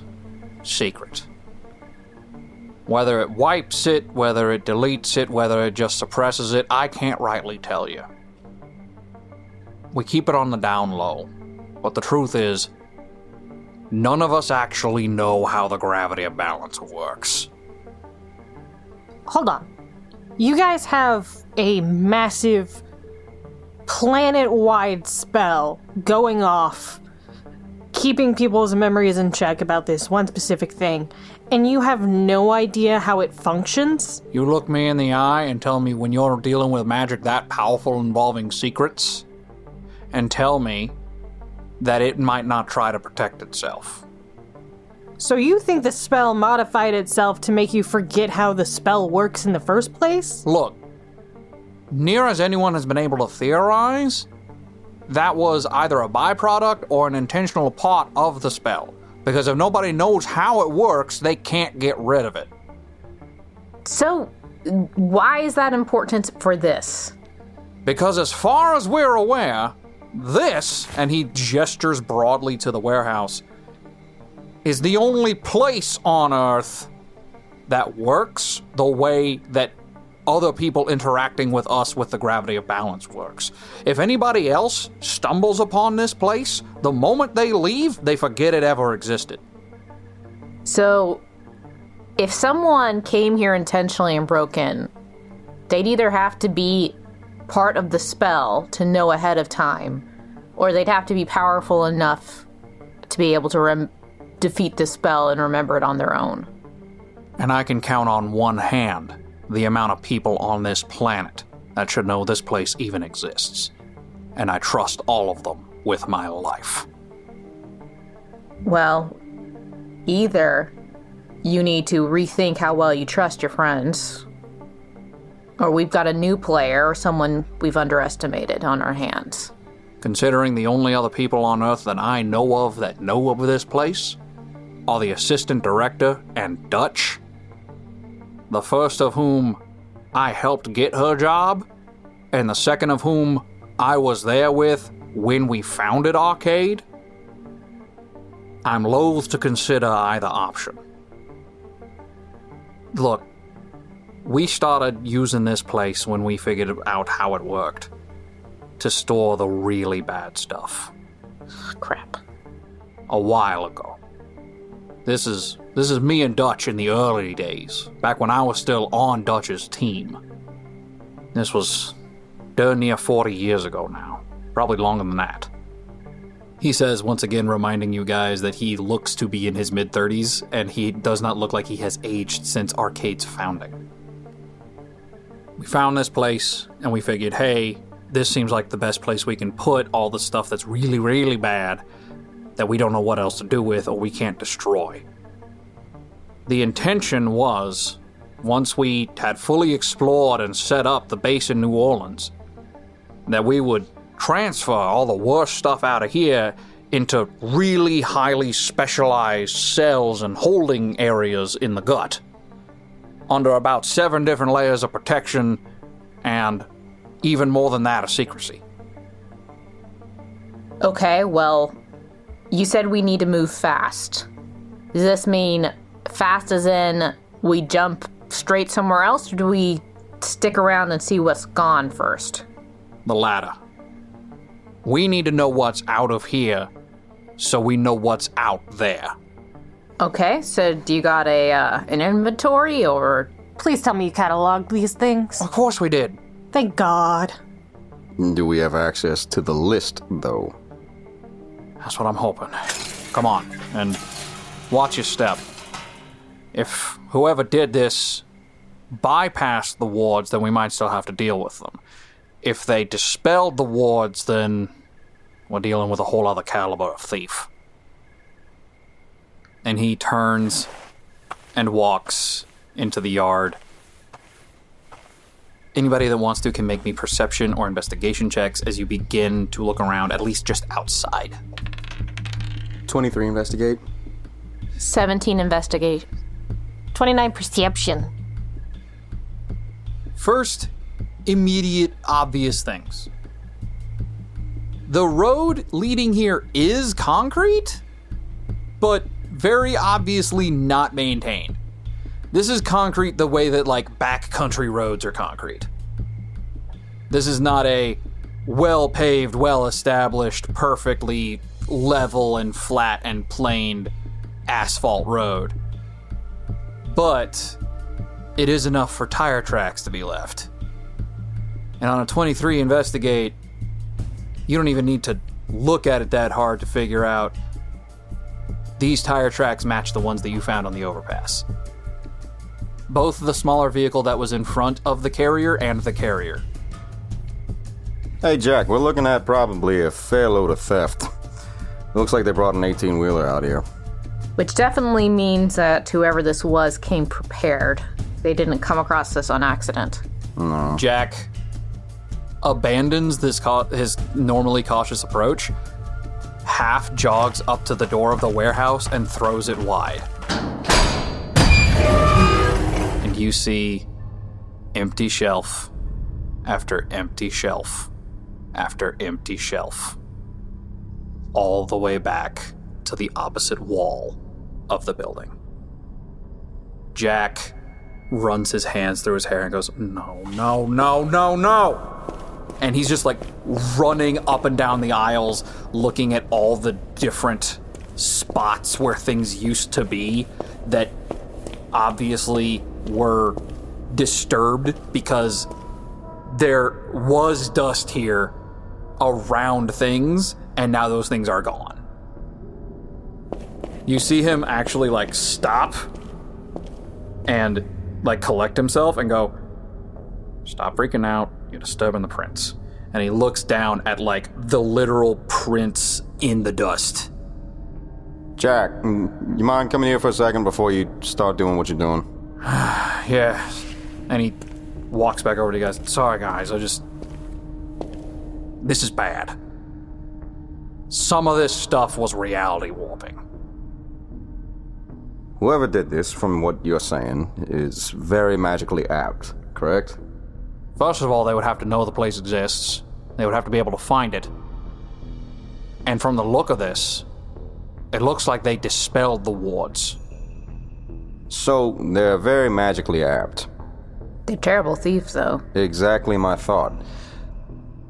secret. Whether it wipes it, whether it deletes it, whether it just suppresses it, I can't rightly tell you. We keep it on the down low, but the truth is, none of us actually know how the gravity of balance works. Hold on. You guys have a massive planet-wide spell going off, keeping people's memories in check about this one specific thing, and you have no idea how it functions? You look me in the eye and tell me when you're dealing with magic that powerful involving secrets, and tell me that it might not try to protect itself. So you think the spell modified itself to make you forget how the spell works in the first place? Look, near as anyone has been able to theorize, that was either a byproduct or an intentional part of the spell. Because if nobody knows how it works, they can't get rid of it. So, why is that important for this? Because as far as we're aware, this, and he gestures broadly to the warehouse, is the only place on Earth that works the way that other people interacting with us with the gravity of balance works. If anybody else stumbles upon this place, the moment they leave, they forget it ever existed. So, if someone came here intentionally and broke in, they'd either have to be part of the spell to know ahead of time, or they'd have to be powerful enough to be able to defeat the spell and remember it on their own. And I can count on one hand the amount of people on this planet that should know this place even exists. And I trust all of them with my life. Well, either you need to rethink how well you trust your friends, or we've got a new player or someone we've underestimated on our hands. Considering the only other people on Earth that I know of this place are the assistant director and Dutch, the first of whom I helped get her job, and the second of whom I was there with when we founded Arcade, I'm loath to consider either option. Look, we started using this place when we figured out how it worked to store the really bad stuff. Crap. A while ago. This is me and Dutch in the early days, back when I was still on Dutch's team. This was darn near 40 years ago now, probably longer than that. He says, once again reminding you guys that he looks to be in his mid-30s, and he does not look like he has aged since Arcade's founding. We found this place, and we figured, hey, this seems like the best place we can put all the stuff that's really, really bad that we don't know what else to do with or we can't destroy. The intention was, once we had fully explored and set up the base in New Orleans, that we would transfer all the worst stuff out of here into really highly specialized cells and holding areas in the gut, under about 7 different layers of protection and even more than that of secrecy. Okay, well, you said we need to move fast. Does this mean fast as in we jump straight somewhere else, or do we stick around and see what's gone first? The latter. We need to know what's out of here so we know what's out there. Okay, so do you got an inventory, or... Please tell me you cataloged these things. Of course we did. Thank God. Do we have access to the list, though? That's what I'm hoping. Come on, and watch your step. If whoever did this bypassed the wards, then we might still have to deal with them. If they dispelled the wards, then we're dealing with a whole other caliber of thief. And he turns and walks into the yard. Anybody that wants to can make me perception or investigation checks as you begin to look around, at least just outside. 23 investigate. 17 investigate. 29 perception. First, immediate, obvious things. The road leading here is concrete, but very obviously not maintained. This is concrete the way that, like, backcountry roads are concrete. This is not a well-paved, well-established, perfectly level and flat and planed asphalt road. But it is enough for tire tracks to be left. And on a 23 investigate, you don't even need to look at it that hard to figure out these tire tracks match the ones that you found on the overpass. Both the smaller vehicle that was in front of the carrier and the carrier. Hey, Jack, we're looking at probably a fair load of theft. Looks like they brought an 18-wheeler out here. Which definitely means that whoever this was came prepared. They didn't come across this on accident. No. Jack abandons his normally cautious approach, half jogs up to the door of the warehouse and throws it wide. And you see empty shelf after empty shelf after empty shelf, all the way back to the opposite wall of the building. Jack runs his hands through his hair and goes, no, no, no, no, no! And he's just like running up and down the aisles, looking at all the different spots where things used to be that obviously were disturbed because there was dust here around things, and now those things are gone. You see him actually like stop and, like, collect himself and go, "Stop freaking out. You're disturbing the prints." And he looks down at, like, the literal prints in the dust. Jack, you mind coming here for a second before you start doing what you're doing? Yeah. And he walks back over to you guys. "Sorry, guys, this is bad. Some of this stuff was reality warping." Whoever did this, from what you're saying, is very magically apt, correct? First of all, they would have to know the place exists. They would have to be able to find it. And from the look of this, it looks like they dispelled the wards. So, they're very magically apt. They're terrible thieves, though. Exactly my thought.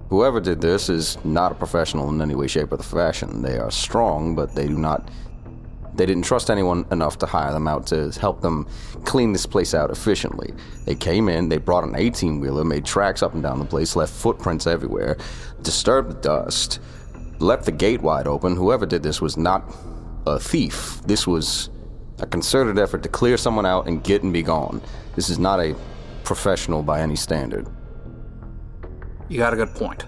Whoever did this is not a professional in any way, shape, or fashion. They are strong, but they didn't trust anyone enough to hire them out to help them clean this place out efficiently. They came in, they brought an 18-wheeler, made tracks up and down the place, left footprints everywhere, disturbed the dust, left the gate wide open. Whoever did this was not a thief. This was a concerted effort to clear someone out and get and be gone. This is not a professional by any standard. You got a good point.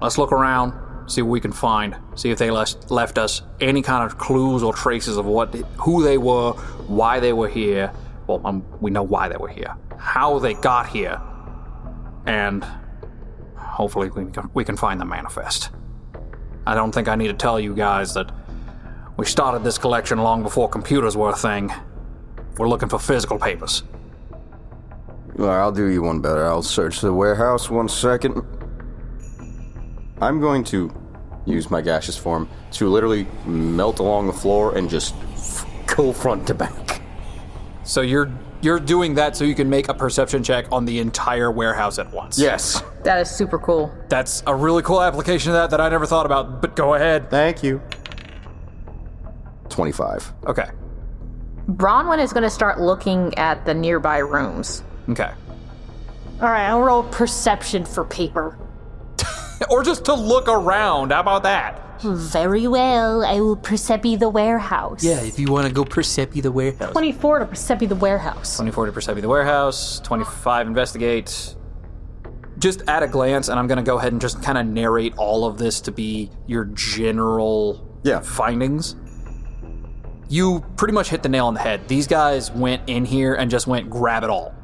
Let's look around, see what we can find, see if they left us any kind of clues or traces of who they were, why they were here. Well, we know why they were here, how they got here, and hopefully we can find the manifest. I don't think I need to tell you guys that we started this collection long before computers were a thing. We're looking for physical papers. Well, I'll do you one better. I'll search the warehouse 1 second. I'm going to use my gaseous form to literally melt along the floor and just go front to back. So you're doing that so you can make a perception check on the entire warehouse at once. Yes. That is super cool. That's a really cool application of that I never thought about, but go ahead. Thank you. 25. Okay. Bronwyn is going to start looking at the nearby rooms. Okay. All right, I'll roll perception for paper. Or just to look around. How about that? Very well, I will Percepi the warehouse. Yeah, if you want to go Percepi the warehouse. 24 to Percepi the warehouse. 24 to Percepi the warehouse. 25 investigate. Just at a glance, and I'm going to go ahead and just kind of narrate all of this to be your general findings. You pretty much hit the nail on the head. These guys went in here and just went grab it all.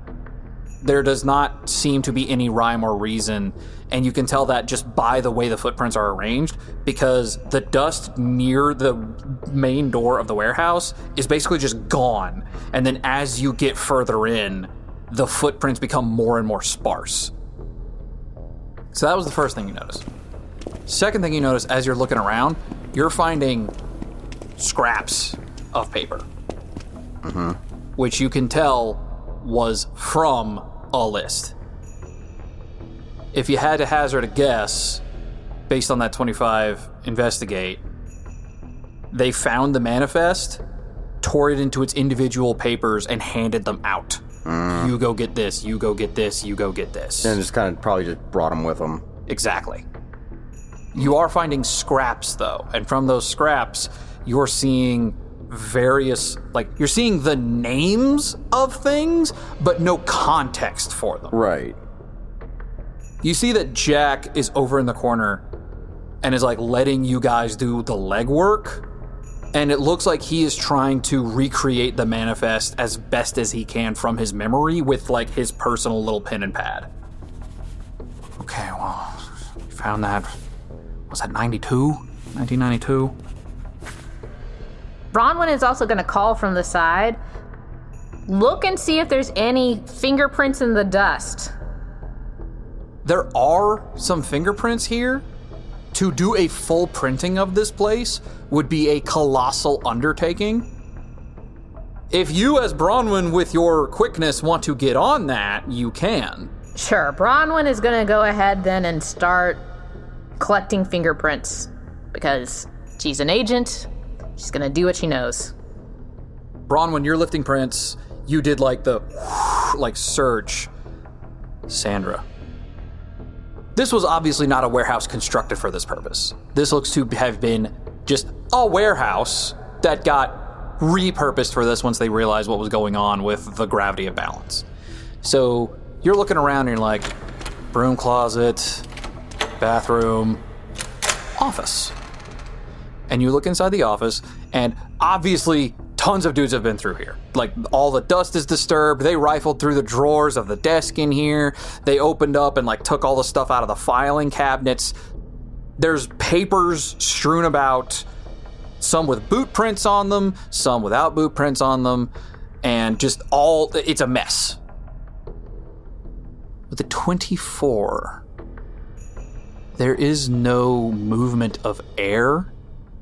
There does not seem to be any rhyme or reason, and you can tell that just by the way the footprints are arranged, because the dust near the main door of the warehouse is basically just gone, and then as you get further in, the footprints become more and more sparse. So that was the first thing you notice. Second thing you notice as you're looking around, you're finding scraps of paper, which you can tell was from a list. If you had to hazard a guess, based on that 25 investigate, they found the manifest, tore it into its individual papers, and handed them out. You go get this, you go get this, you go get this. And just kind of probably just brought them with them. Exactly. You are finding scraps, though, and from those scraps, you're seeing you're seeing the names of things, but no context for them. Right. You see that Jack is over in the corner and is letting you guys do the legwork, and it looks like he is trying to recreate the manifest as best as he can from his memory with his personal little pen and pad. Okay, well, we found that. Was that 1992? Bronwyn is also going to call from the side. Look and see if there's any fingerprints in the dust. There are some fingerprints here. To do a full printing of this place would be a colossal undertaking. If you, as Bronwyn, with your quickness, want to get on that, you can. Sure, Bronwyn is going to go ahead then and start collecting fingerprints because she's an agent. She's going to do what she knows. Bronwyn, you're lifting prints. You did the search. Sandra. This was obviously not a warehouse constructed for this purpose. This looks to have been just a warehouse that got repurposed for this once they realized what was going on with the gravity of balance. So you're looking around and you're like, broom closet, bathroom, office. And you look inside the office, and obviously tons of dudes have been through here. Like, all the dust is disturbed. They rifled through the drawers of the desk in here. They opened up and like took all the stuff out of the filing cabinets. There's papers strewn about, some with boot prints on them, some without boot prints on them, and just it's a mess. With the 24, there is no movement of air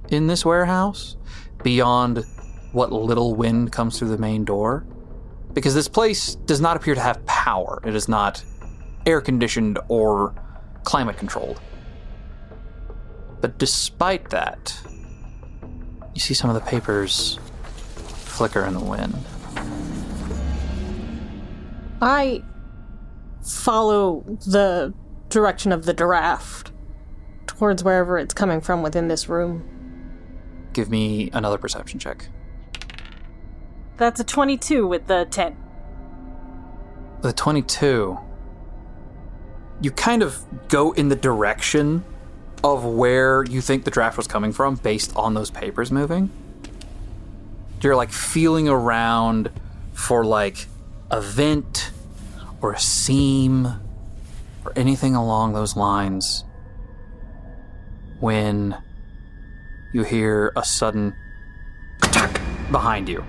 in this warehouse beyond what little wind comes through the main door, because this place does not appear to have power. It is not air conditioned or climate controlled. But despite that, you see some of the papers flicker in the wind. I follow the direction of the draft towards wherever it's coming from within this room. Give me another perception check. That's a 22 with the 10. With a 22, you kind of go in the direction of where you think the draft was coming from based on those papers moving. You're like feeling around for like a vent or a seam or anything along those lines when you hear a sudden attack behind you.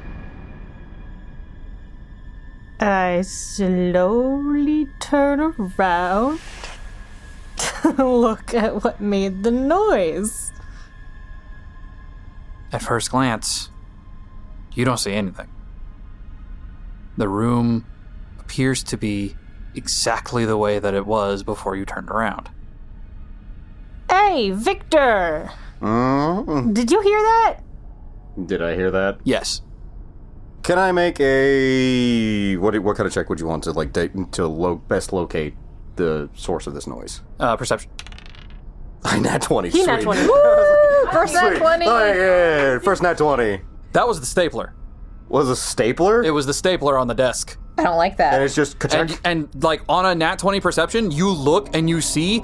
I slowly turn around to look at what made the noise. At first glance, you don't see anything. The room appears to be exactly the way that it was before you turned around. Hey, Victor! Did you hear that? Did I hear that? Yes. Can I make a... What kind of check would you want to best locate the source of this noise? Perception. Nat 20. He Sweet. nat 20. Woo! First nat 20! Oh, yeah. First nat 20. That was the stapler. Was a stapler? It was the stapler on the desk. I don't like that. And it's just... And like on a nat 20 perception, you look and you see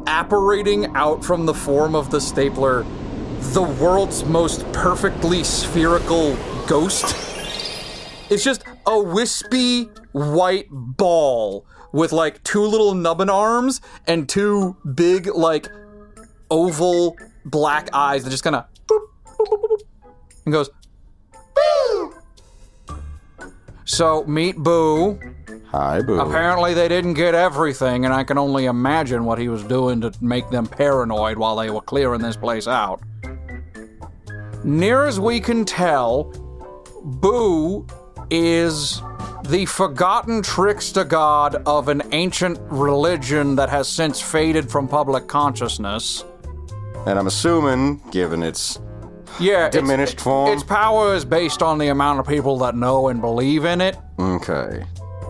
apparating out from the form of the stapler the world's most perfectly spherical ghost. It's just a wispy white ball with like two little nubbin arms and two big like oval black eyes that just kind of boop, boop, boop, boop, and goes boo. So meet Boo. Hi, Boo. Apparently they didn't get everything, and I can only imagine what he was doing to make them paranoid while they were clearing this place out. Near as we can tell, Boo is the forgotten trickster god of an ancient religion that has since faded from public consciousness. And I'm assuming, given its diminished form... Its power is based on the amount of people that know and believe in it. Okay.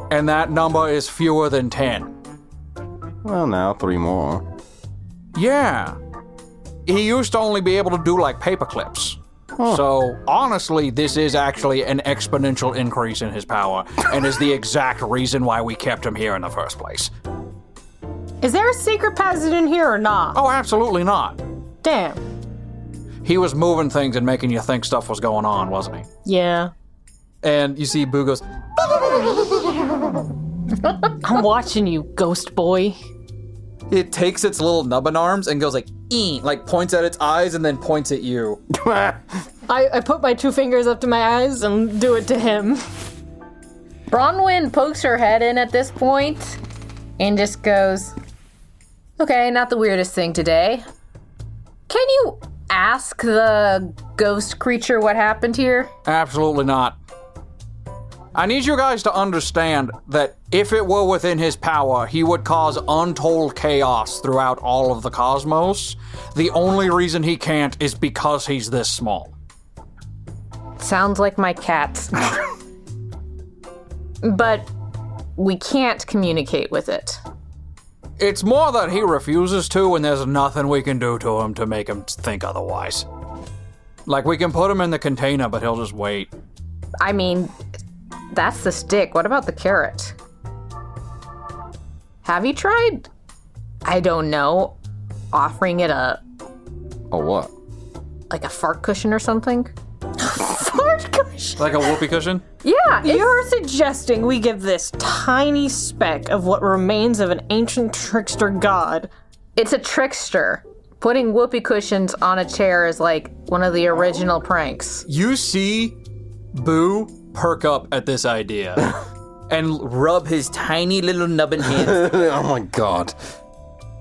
And that number is fewer than 10. Well, now 3 more. Yeah. He used to only be able to do like paper clips. Huh. So, honestly, this is actually an exponential increase in his power, and is the exact reason why we kept him here in the first place. Is there a secret passage in here or not? Oh, absolutely not. Damn. He was moving things and making you think stuff was going on, wasn't he? Yeah. And you see Boo goes... I'm watching you, ghost boy. It takes its little nubbin arms and goes like, ee, like points at its eyes and then points at you. I put my 2 fingers up to my eyes and do it to him. Bronwyn pokes her head in at this point and just goes, okay, not the weirdest thing today. Can you ask the ghost creature what happened here? Absolutely not. I need you guys to understand that if it were within his power, he would cause untold chaos throughout all of the cosmos. The only reason he can't is because he's this small. Sounds like my cats. But we can't communicate with it. It's more that he refuses to, and there's nothing we can do to him to make him think otherwise. Like, we can put him in the container, but he'll just wait. I mean, that's the stick. What about the carrot? Have you tried, I don't know, offering it a what? like a fart cushion or something? Fart cushion? Like a whoopee cushion? Yeah. You're suggesting we give this tiny speck of what remains of an ancient trickster god. It's a trickster. Putting whoopee cushions on a chair is like one of the original pranks. You see Boo perk up at this idea and rub his tiny little nubbin hands. Oh my god.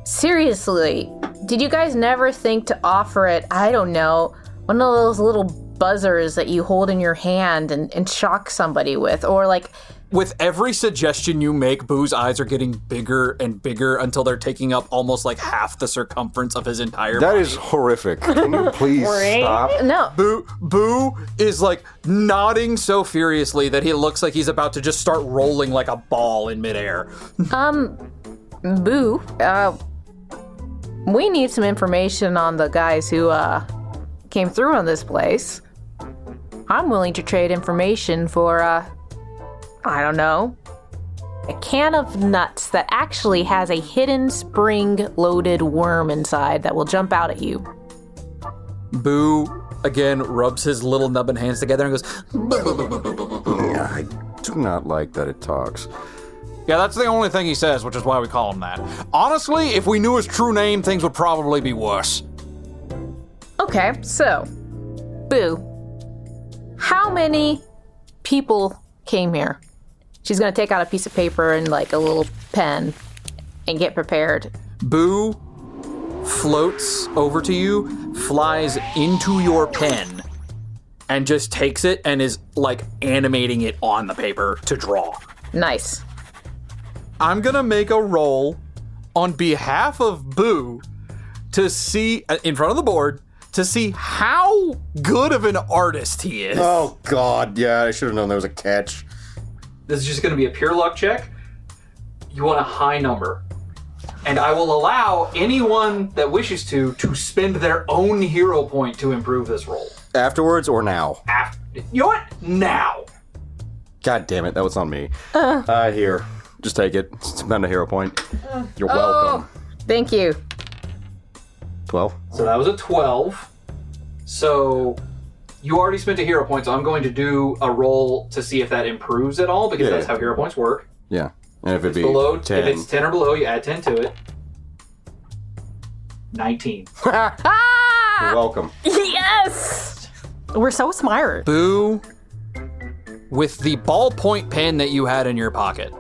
Seriously, did you guys never think to offer it, I don't know, one of those little buzzers that you hold in your hand and shock somebody with? Or like... With every suggestion you make, Boo's eyes are getting bigger and bigger until they're taking up almost like half the circumference of his entire That body. is horrific. Can you please stop? No. Boo is like nodding so furiously that he looks like he's about to just start rolling like a ball in midair. Boo, we need some information on the guys who came through on this place. I'm willing to trade information for, I don't know, a can of nuts that actually has a hidden spring-loaded worm inside that will jump out at you. Boo, again, rubs his little nubbin hands together and goes, Yeah, I do not like that it talks. yeah, that's the only thing he says, which is why we call him that. Honestly, if we knew his true name, things would probably be worse. Okay, so, Boo, how many people came here? She's gonna take out a piece of paper and like a little pen and get prepared. Boo floats over to you, flies into your pen, and just takes it and is like animating it on the paper to draw. Nice. I'm gonna make a roll on behalf of Boo to see, in front of the board, to see how good of an artist he is. Oh god, yeah, I should have known there was a catch. This is just gonna be a pure luck check. You want a high number. And I will allow anyone that wishes to spend their own hero point to improve this roll. Afterwards or now? You know what? Now. God damn it, that was on me. Here. Just take it. Spend a hero point. You're welcome. Thank you. 12. So that was a 12. So you already spent a hero point, so I'm going to do a roll to see if that improves at all, because Yeah. that's how hero points work. Yeah. And if it be Below 10. If it's 10 or below, you add 10 to it. 19. You're welcome. Yes! We're so smart. Boo, with the ballpoint pen that you had in your pocket,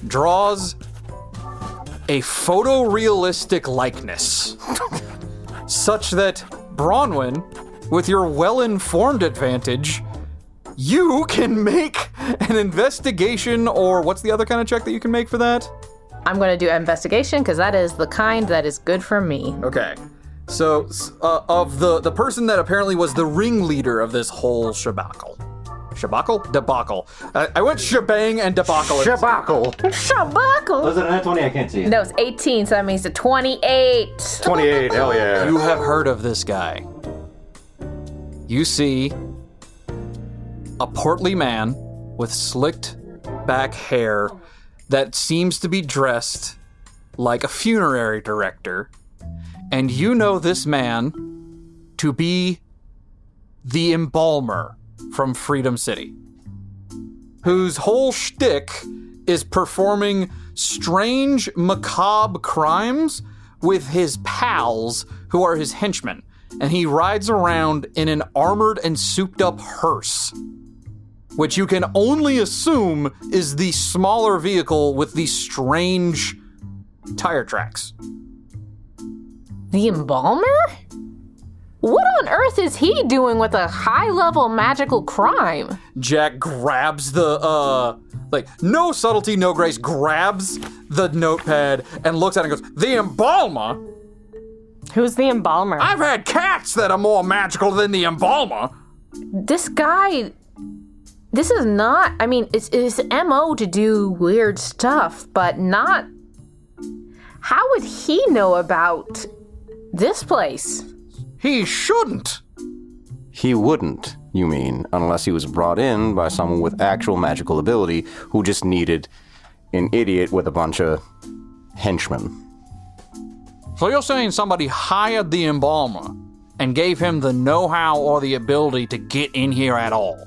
draws a photorealistic likeness such that Bronwyn, with your well-informed advantage, you can make an investigation, or what's the other kind of check that you can make for that? I'm going to do investigation because that is the kind that is good for me. Okay. So, of the person that apparently was the ringleader of this whole debacle. I went shebang and debacle. Shabackle. Shabackle. Was it a 20? I can't see it. No, it's 18, so that means a 28. 28, hell yeah. You have heard of this guy. You see a portly man with slicked back hair that seems to be dressed like a funerary director. And you know this man to be the embalmer from Freedom City, whose whole shtick is performing strange, macabre crimes with his pals who are his henchmen. And he rides around in an armored and souped-up hearse, which you can only assume is the smaller vehicle with the strange tire tracks. The embalmer? What on earth is he doing with a high-level magical crime? Jack grabs the, no subtlety, no grace, grabs the notepad and looks at it and goes, "The embalmer? Who's the embalmer? I've had cats that are more magical than the embalmer." This guy... This is not... I mean, it's his MO to do weird stuff, but not... How would he know about this place? He shouldn't. He wouldn't, you mean, unless he was brought in by someone with actual magical ability who just needed an idiot with a bunch of henchmen. So you're saying somebody hired the embalmer and gave him the know-how or the ability to get in here at all?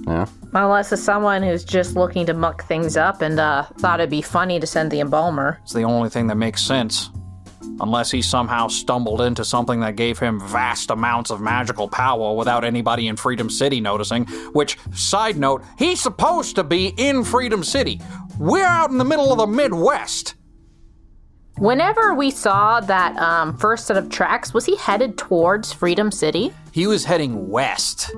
Yeah. Unless it's someone who's just looking to muck things up and thought it'd be funny to send the embalmer. It's the only thing that makes sense. Unless he somehow stumbled into something that gave him vast amounts of magical power without anybody in Freedom City noticing, which, side note, he's supposed to be in Freedom City. We're out in the middle of the Midwest. Whenever we saw that first set of tracks, was he headed towards Freedom City? He was heading west.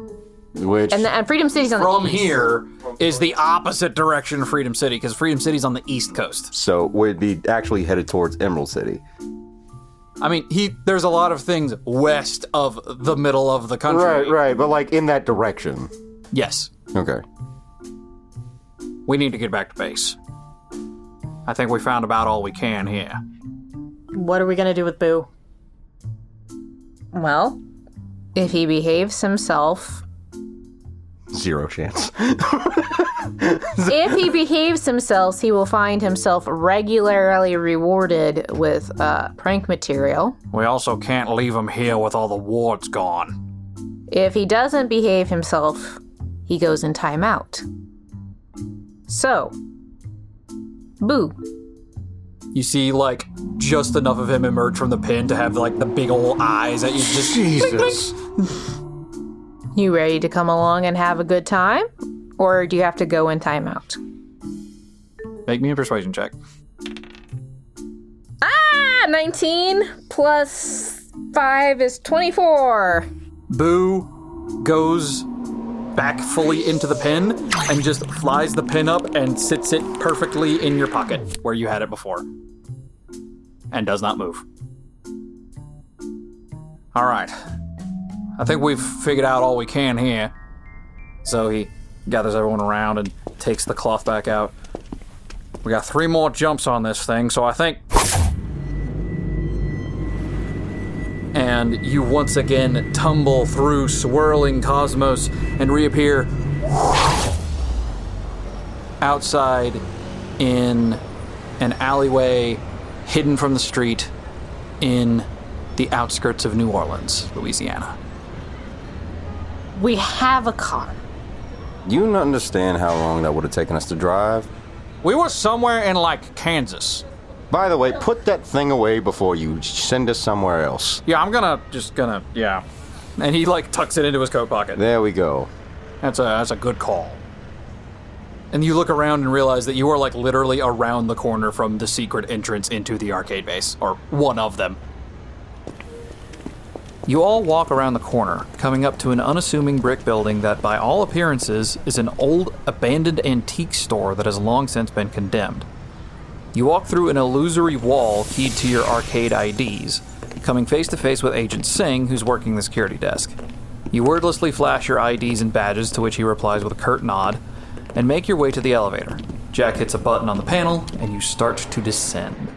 Which... And Freedom City's on the From east. here is the opposite direction of Freedom City, because Freedom City's on the east coast. So we'd be actually headed towards Emerald City. I mean, there's a lot of things west of the middle of the country. Right, but like in that direction. Yes. Okay. We need to get back to base. I think we found about all we can here. What are we gonna do with Boo? Well, if he behaves himself... 0 chance. If he behaves himself, he will find himself regularly rewarded with prank material. We also can't leave him here with all the wards gone. If he doesn't behave himself, he goes in timeout. So, Boo. You see, like, just enough of him emerge from the pin to have, like, the big old eyes that you just... Jesus. You ready to come along and have a good time? Or do you have to go in timeout? Make me a persuasion check. 19 plus 5 is 24. Boo goes back fully into the pin and just flies the pin up and sits it perfectly in your pocket where you had it before. And does not move. All right. I think we've figured out all we can here. So he gathers everyone around and takes the cloth back out. We got 3 more jumps on this thing, so I think... And you once again tumble through swirling cosmos and reappear outside in an alleyway hidden from the street in the outskirts of New Orleans, Louisiana. We have a car. You don't understand how long that would have taken us to drive? We were somewhere in, like, Kansas. By the way, put that thing away before you send us somewhere else. Yeah, I'm gonna, yeah. And he, like, tucks it into his coat pocket. There we go. That's a good call. And you look around and realize that you are, like, literally around the corner from the secret entrance into the arcade base. Or one of them. You all walk around the corner, coming up to an unassuming brick building that, by all appearances, is an old, abandoned antique store that has long since been condemned. You walk through an illusory wall keyed to your arcade IDs, coming face to face with Agent Singh, who's working the security desk. You wordlessly flash your IDs and badges, to which he replies with a curt nod, and make your way to the elevator. Jack hits a button on the panel, and you start to descend.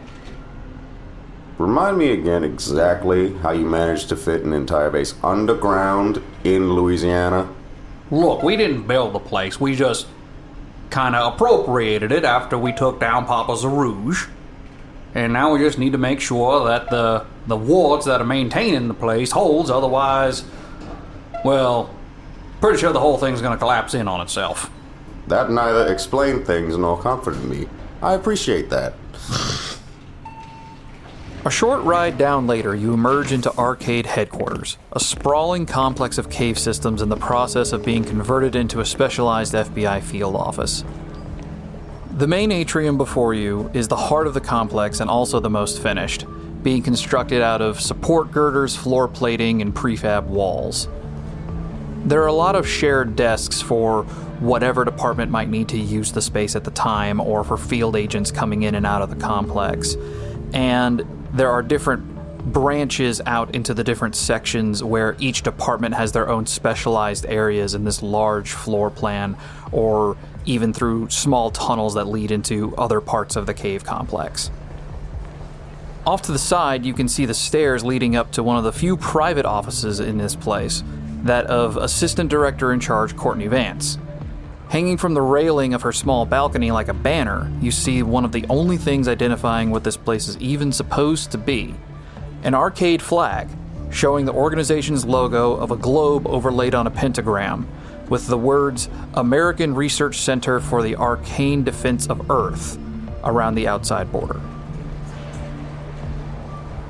Remind me again exactly how you managed to fit an entire base underground in Louisiana. Look, we didn't build the place, we just kind of appropriated it after we took down Papa Zarouge. And now we just need to make sure that the wards that are maintaining the place holds, otherwise, well, pretty sure the whole thing's gonna collapse in on itself. That neither explained things nor comforted me. I appreciate that. A short ride down later, you emerge into Arcade Headquarters, a sprawling complex of cave systems in the process of being converted into a specialized FBI field office. The main atrium before you is the heart of the complex and also the most finished, being constructed out of support girders, floor plating, and prefab walls. There are a lot of shared desks for whatever department might need to use the space at the time, or for field agents coming in and out of the complex. And there are different branches out into the different sections where each department has their own specialized areas in this large floor plan, or even through small tunnels that lead into other parts of the cave complex. Off to the side, you can see the stairs leading up to one of the few private offices in this place. that of Assistant Director in Charge Courtney Vance. Hanging from the railing of her small balcony like a banner, you see one of the only things identifying what this place is even supposed to be. An arcade flag, showing the organization's logo of a globe overlaid on a pentagram, with the words American Research Center for the Arcane Defense of Earth around the outside border.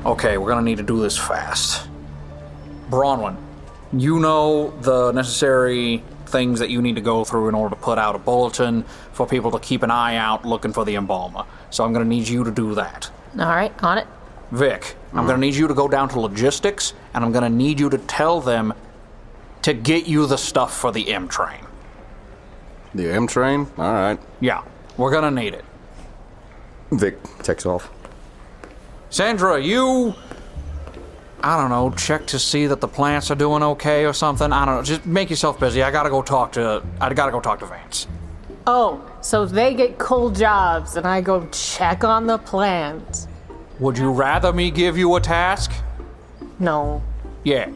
Okay, we're gonna need to do this fast. Bronwyn, you know the necessary things that you need to go through in order to put out a bulletin for people to keep an eye out looking for the embalmer. So I'm gonna need you to do that. All right, on it. Vic, I'm gonna need you to go down to logistics, and I'm gonna need you to tell them to get you the stuff for the M train. The M train? All right. Yeah, we're gonna need it. Vic takes off. Sandra, you, I don't know, check to see that the plants are doing okay or something. I don't know, just make yourself busy. I gotta go talk to Vance. Oh, so they get cool jobs and I go check on the plants. Would you rather me give you a task? No. Yeah.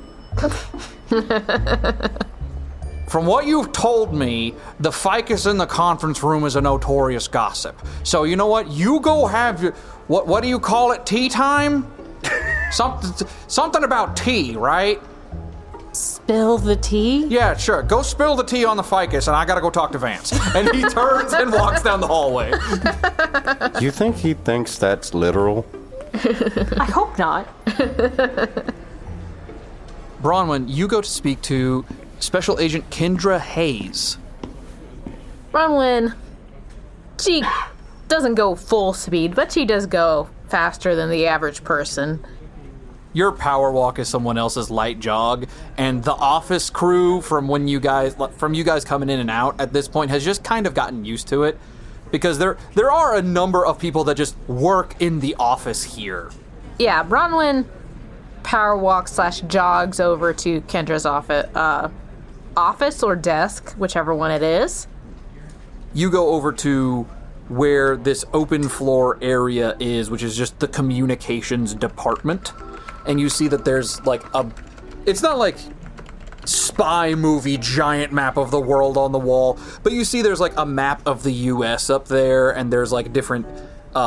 From what you've told me, the ficus in the conference room is a notorious gossip. So you know what? You go have your, what do you call it, tea time? Something about tea, right? Spill the tea? Yeah, sure. Go spill the tea on the ficus, and I gotta go talk to Vance. And he turns and walks down the hallway. Do you think he thinks that's literal? I hope not. Bronwyn, you go to speak to Special Agent Kendra Hayes. Bronwyn, she doesn't go full speed, but she does go faster than the average person. Your power walk is someone else's light jog, and the office crew from you guys coming in and out at this point has just kind of gotten used to it, because there are a number of people that just work in the office here. Yeah, Bronwyn power walks / jogs over to Kendra's office or desk, whichever one it is. You go over to where this open floor area is, which is just the communications department. And you see that there's like it's not like spy movie giant map of the world on the wall, but you see there's like a map of the US up there, and there's like different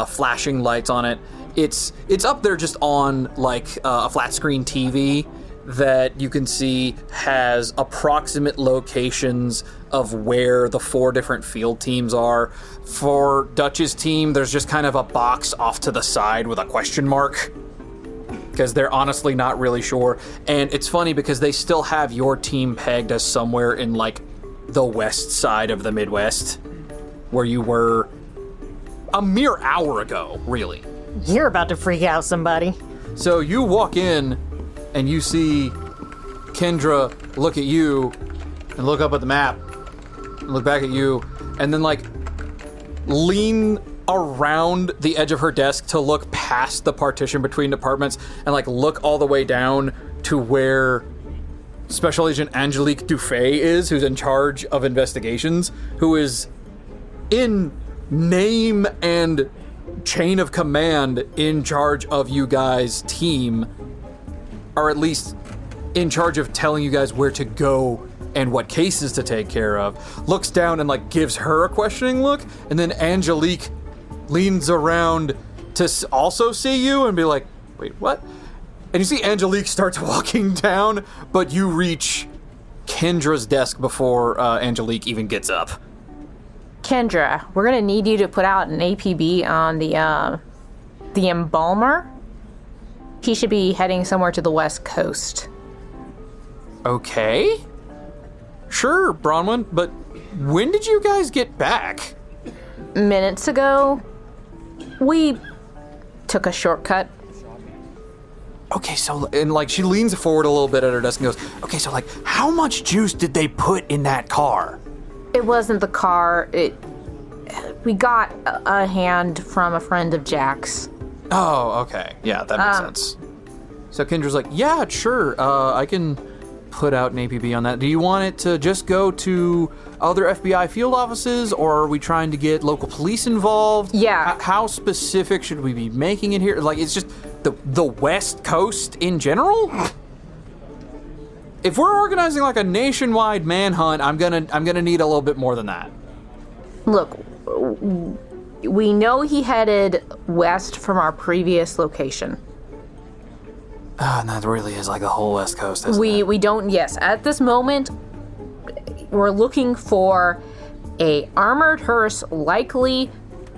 flashing lights on it. It's up there just on like a flat screen TV that you can see has approximate locations of where the 4 different field teams are. For Dutch's team, there's just kind of a box off to the side with a question mark, because they're honestly not really sure. And it's funny because they still have your team pegged as somewhere in like the west side of the Midwest, where you were a mere hour ago, really. You're about to freak out somebody. So you walk in and you see Kendra look at you and look up at the map and look back at you and then like lean around the edge of her desk to look past the partition between departments and like look all the way down to where Special Agent Angelique Dufay is, who's in charge of investigations, who is in name and chain of command in charge of you guys' team, or at least in charge of telling you guys where to go and what cases to take care of, looks down and like gives her a questioning look, and then Angelique leans around to also see you and be like, wait, what? And you see Angelique starts walking down, but you reach Kendra's desk before Angelique even gets up. Kendra, we're gonna need you to put out an APB on the embalmer. He should be heading somewhere to the west coast. Okay. Sure, Bronwyn, but when did you guys get back? Minutes ago, we took a shortcut. Okay, so, and like she leans forward a little bit at her desk and goes, okay, so like how much juice did they put in that car? It wasn't the car. We got a hand from a friend of Jack's. Oh, okay. Yeah, that makes sense. So Kendra's like, yeah, sure. I can put out an APB on that. Do you want it to just go to other FBI field offices, or are we trying to get local police involved? Yeah. How specific should we be making it here? Like, it's just the West Coast in general? if we're organizing like a nationwide manhunt, I'm gonna need a little bit more than that. Look, we know he headed west from our previous location. And that really is like the whole West Coast, isn't it? We don't, yes, at this moment, we're looking for a armored hearse, likely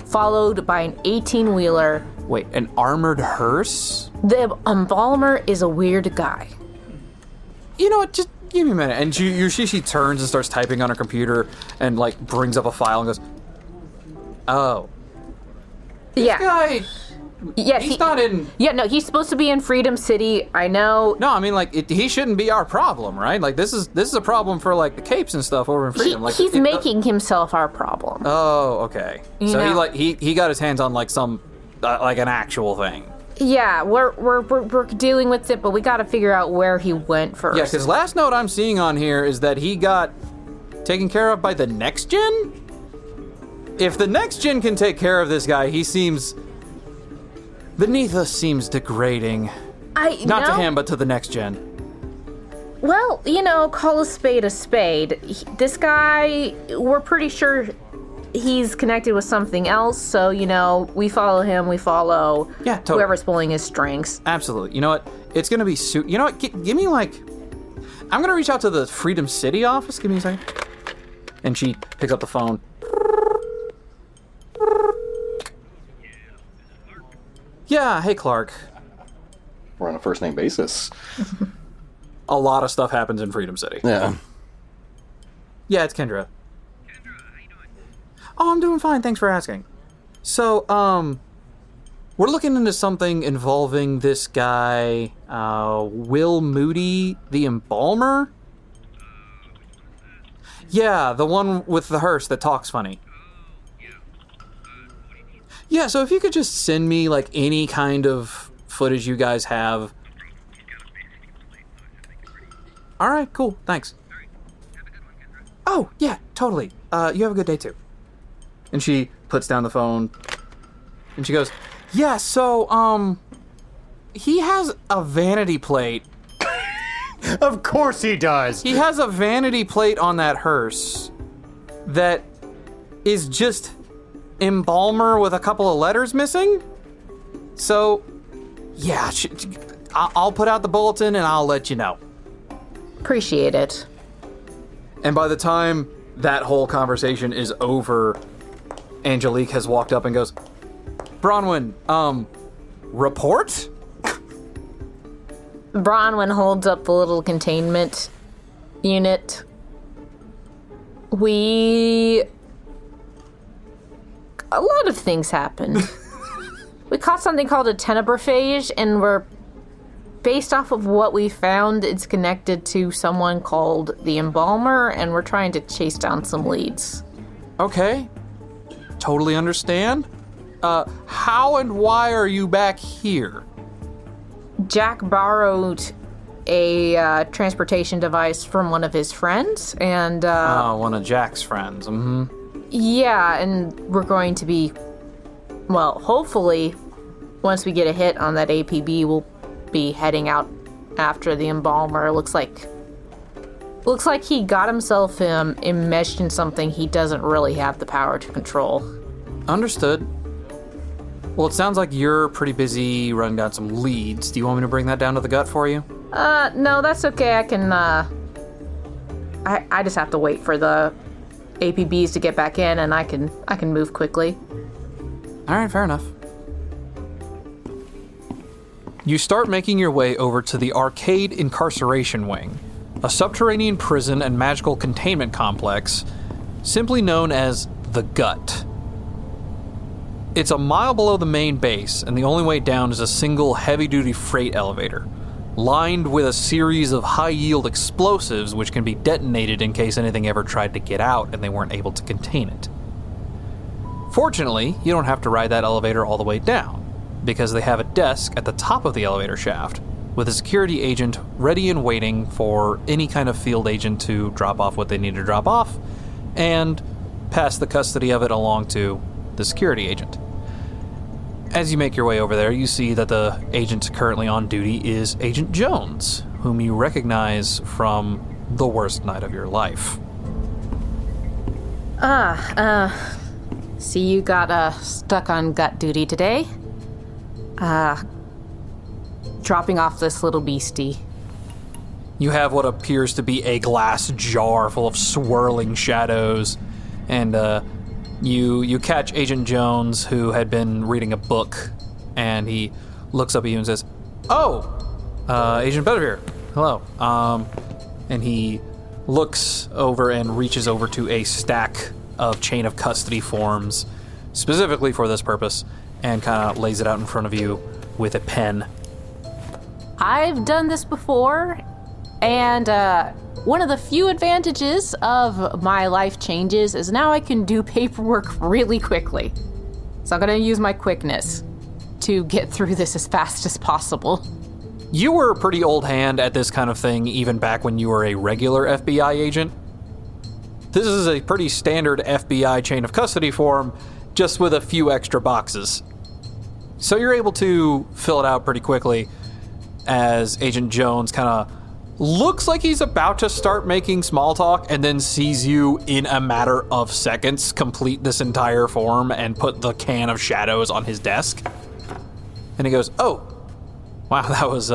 followed by an 18-wheeler. Wait, an armored hearse? The embalmer is a weird guy. You know what, just give me a minute. And she turns and starts typing on her computer and, like, brings up a file and goes, oh. Yeah. This guy... Yes, he's not in... Yeah, no, he's supposed to be in Freedom City. I know. No, I mean, like, he shouldn't be our problem, right? Like, this is a problem for, like, the Capes and stuff over in Freedom. He's making himself our problem. Oh, okay. So he got his hands on, like, some, like, an actual thing. Yeah, we're dealing with it, but we gotta figure out where he went first. Yeah, because last note I'm seeing on here is that he got taken care of by the next gen? If the next gen can take care of this guy, he seems... Beneath us seems degrading. Not to him, but to the next gen. Well, call a spade a spade. This guy, we're pretty sure he's connected with something else, so, we follow him, we follow whoever's pulling his strings. Absolutely. You know what? It's gonna be you know what? Give me, like... I'm gonna reach out to the Freedom City office. Give me a second. And she picks up the phone. Yeah, hey, Clark. We're on a first-name basis. A lot of stuff happens in Freedom City. Yeah. Yeah, it's Kendra. Kendra, how you doing? Oh, I'm doing fine, thanks for asking. So, we're looking into something involving this guy, Will Moody, the embalmer? Yeah, the one with the hearse that talks funny. Yeah, so if you could just send me, like, any kind of footage you guys have. All right, cool, thanks. Oh, yeah, totally. You have a good day, too. And she puts down the phone, and she goes, yeah, so, he has a vanity plate. Of course he does. He has a vanity plate on that hearse that is just... embalmer with a couple of letters missing. So, yeah, I'll put out the bulletin and I'll let you know. Appreciate it. And by the time that whole conversation is over, Angelique has walked up and goes, Bronwyn, report? Bronwyn holds up the little containment unit. A lot of things happened. We caught something called a tenebraphage, and based off of what we found, it's connected to someone called the embalmer, and we're trying to chase down some leads. Okay. Totally understand. How and why are you back here? Jack borrowed a transportation device from one of his friends, and... one of Jack's friends, Yeah, and we're going to be, well, hopefully, once we get a hit on that APB, we'll be heading out after the embalmer. Looks like he got himself enmeshed in something he doesn't really have the power to control. Understood. Well, it sounds like you're pretty busy running down some leads. Do you want me to bring that down to the gut for you? No, that's okay. I can, I just have to wait for the APBs to get back in, and I can move quickly. All right, fair enough. You start making your way over to the Arcade Incarceration Wing, a subterranean prison and magical containment complex, simply known as the Gut. It's a mile below the main base, and the only way down is a single heavy-duty freight elevator, lined with a series of high-yield explosives which can be detonated in case anything ever tried to get out and they weren't able to contain it. Fortunately, you don't have to ride that elevator all the way down, because they have a desk at the top of the elevator shaft, with a security agent ready and waiting for any kind of field agent to drop off what they need to drop off, and pass the custody of it along to the security agent. As you make your way over there, you see that the agent currently on duty is Agent Jones, whom you recognize from the worst night of your life. See, you got stuck on gut duty today. Dropping off this little beastie. You have what appears to be a glass jar full of swirling shadows, and you catch Agent Jones, who had been reading a book, and he looks up at you and says, "Oh, Agent Bedivere, hello." And he looks over and reaches over to a stack of chain of custody forms, specifically for this purpose, and kind of lays it out in front of you with a pen. I've done this before, and one of the few advantages of my life changes is now I can do paperwork really quickly. So I'm going to use my quickness to get through this as fast as possible. You were a pretty old hand at this kind of thing even back when you were a regular FBI agent. This is a pretty standard FBI chain of custody form, just with a few extra boxes. So you're able to fill it out pretty quickly as Agent Jones kind of looks like he's about to start making small talk and then sees you in a matter of seconds complete this entire form and put the can of shadows on his desk. And he goes, "Oh, wow, that was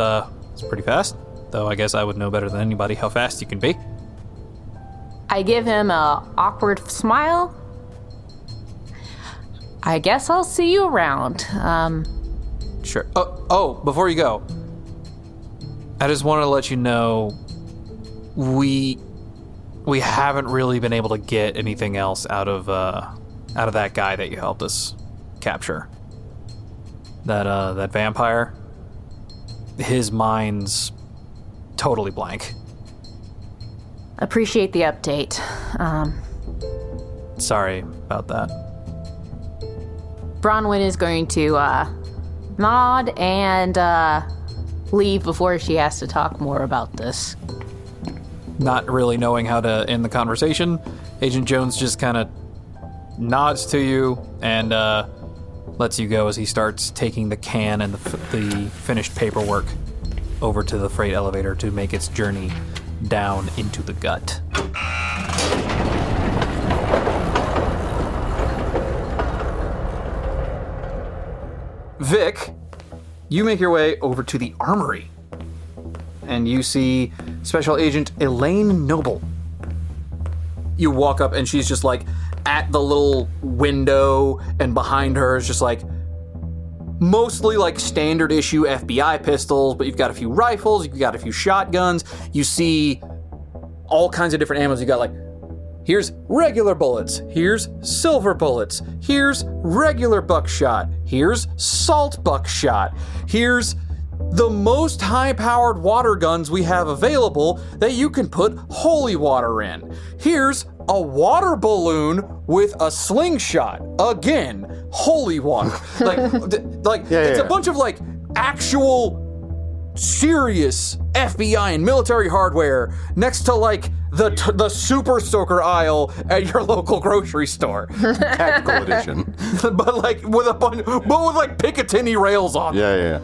pretty fast. Though I guess I would know better than anybody how fast you can be." I give him a awkward smile. I guess I'll see you around. Sure. Oh, before you go, I just wanted to let you know we haven't really been able to get anything else out of that guy that you helped us capture. That vampire. His mind's totally blank. Appreciate the update. Sorry about that. Bronwyn is going to nod and leave before she has to talk more about this. Not really knowing how to end the conversation, Agent Jones just kind of nods to you and lets you go as he starts taking the can and the finished paperwork over to the freight elevator to make its journey down into the gut. Vic, you make your way over to the armory, and you see Special Agent Elaine Noble. You walk up, and she's just like at the little window, and behind her is just like mostly like standard issue FBI pistols, but you've got a few rifles, you've got a few shotguns, you see all kinds of different ammos. You got like, here's regular bullets, here's silver bullets, here's regular buckshot, here's salt buckshot, here's the most high-powered water guns we have available that you can put holy water in. Here's a water balloon with a slingshot. Again, holy water. It's a bunch of like actual serious FBI and military hardware next to like the super soaker aisle at your local grocery store. Tactical edition. But like with a bunch, but with like Picatinny rails on. Yeah.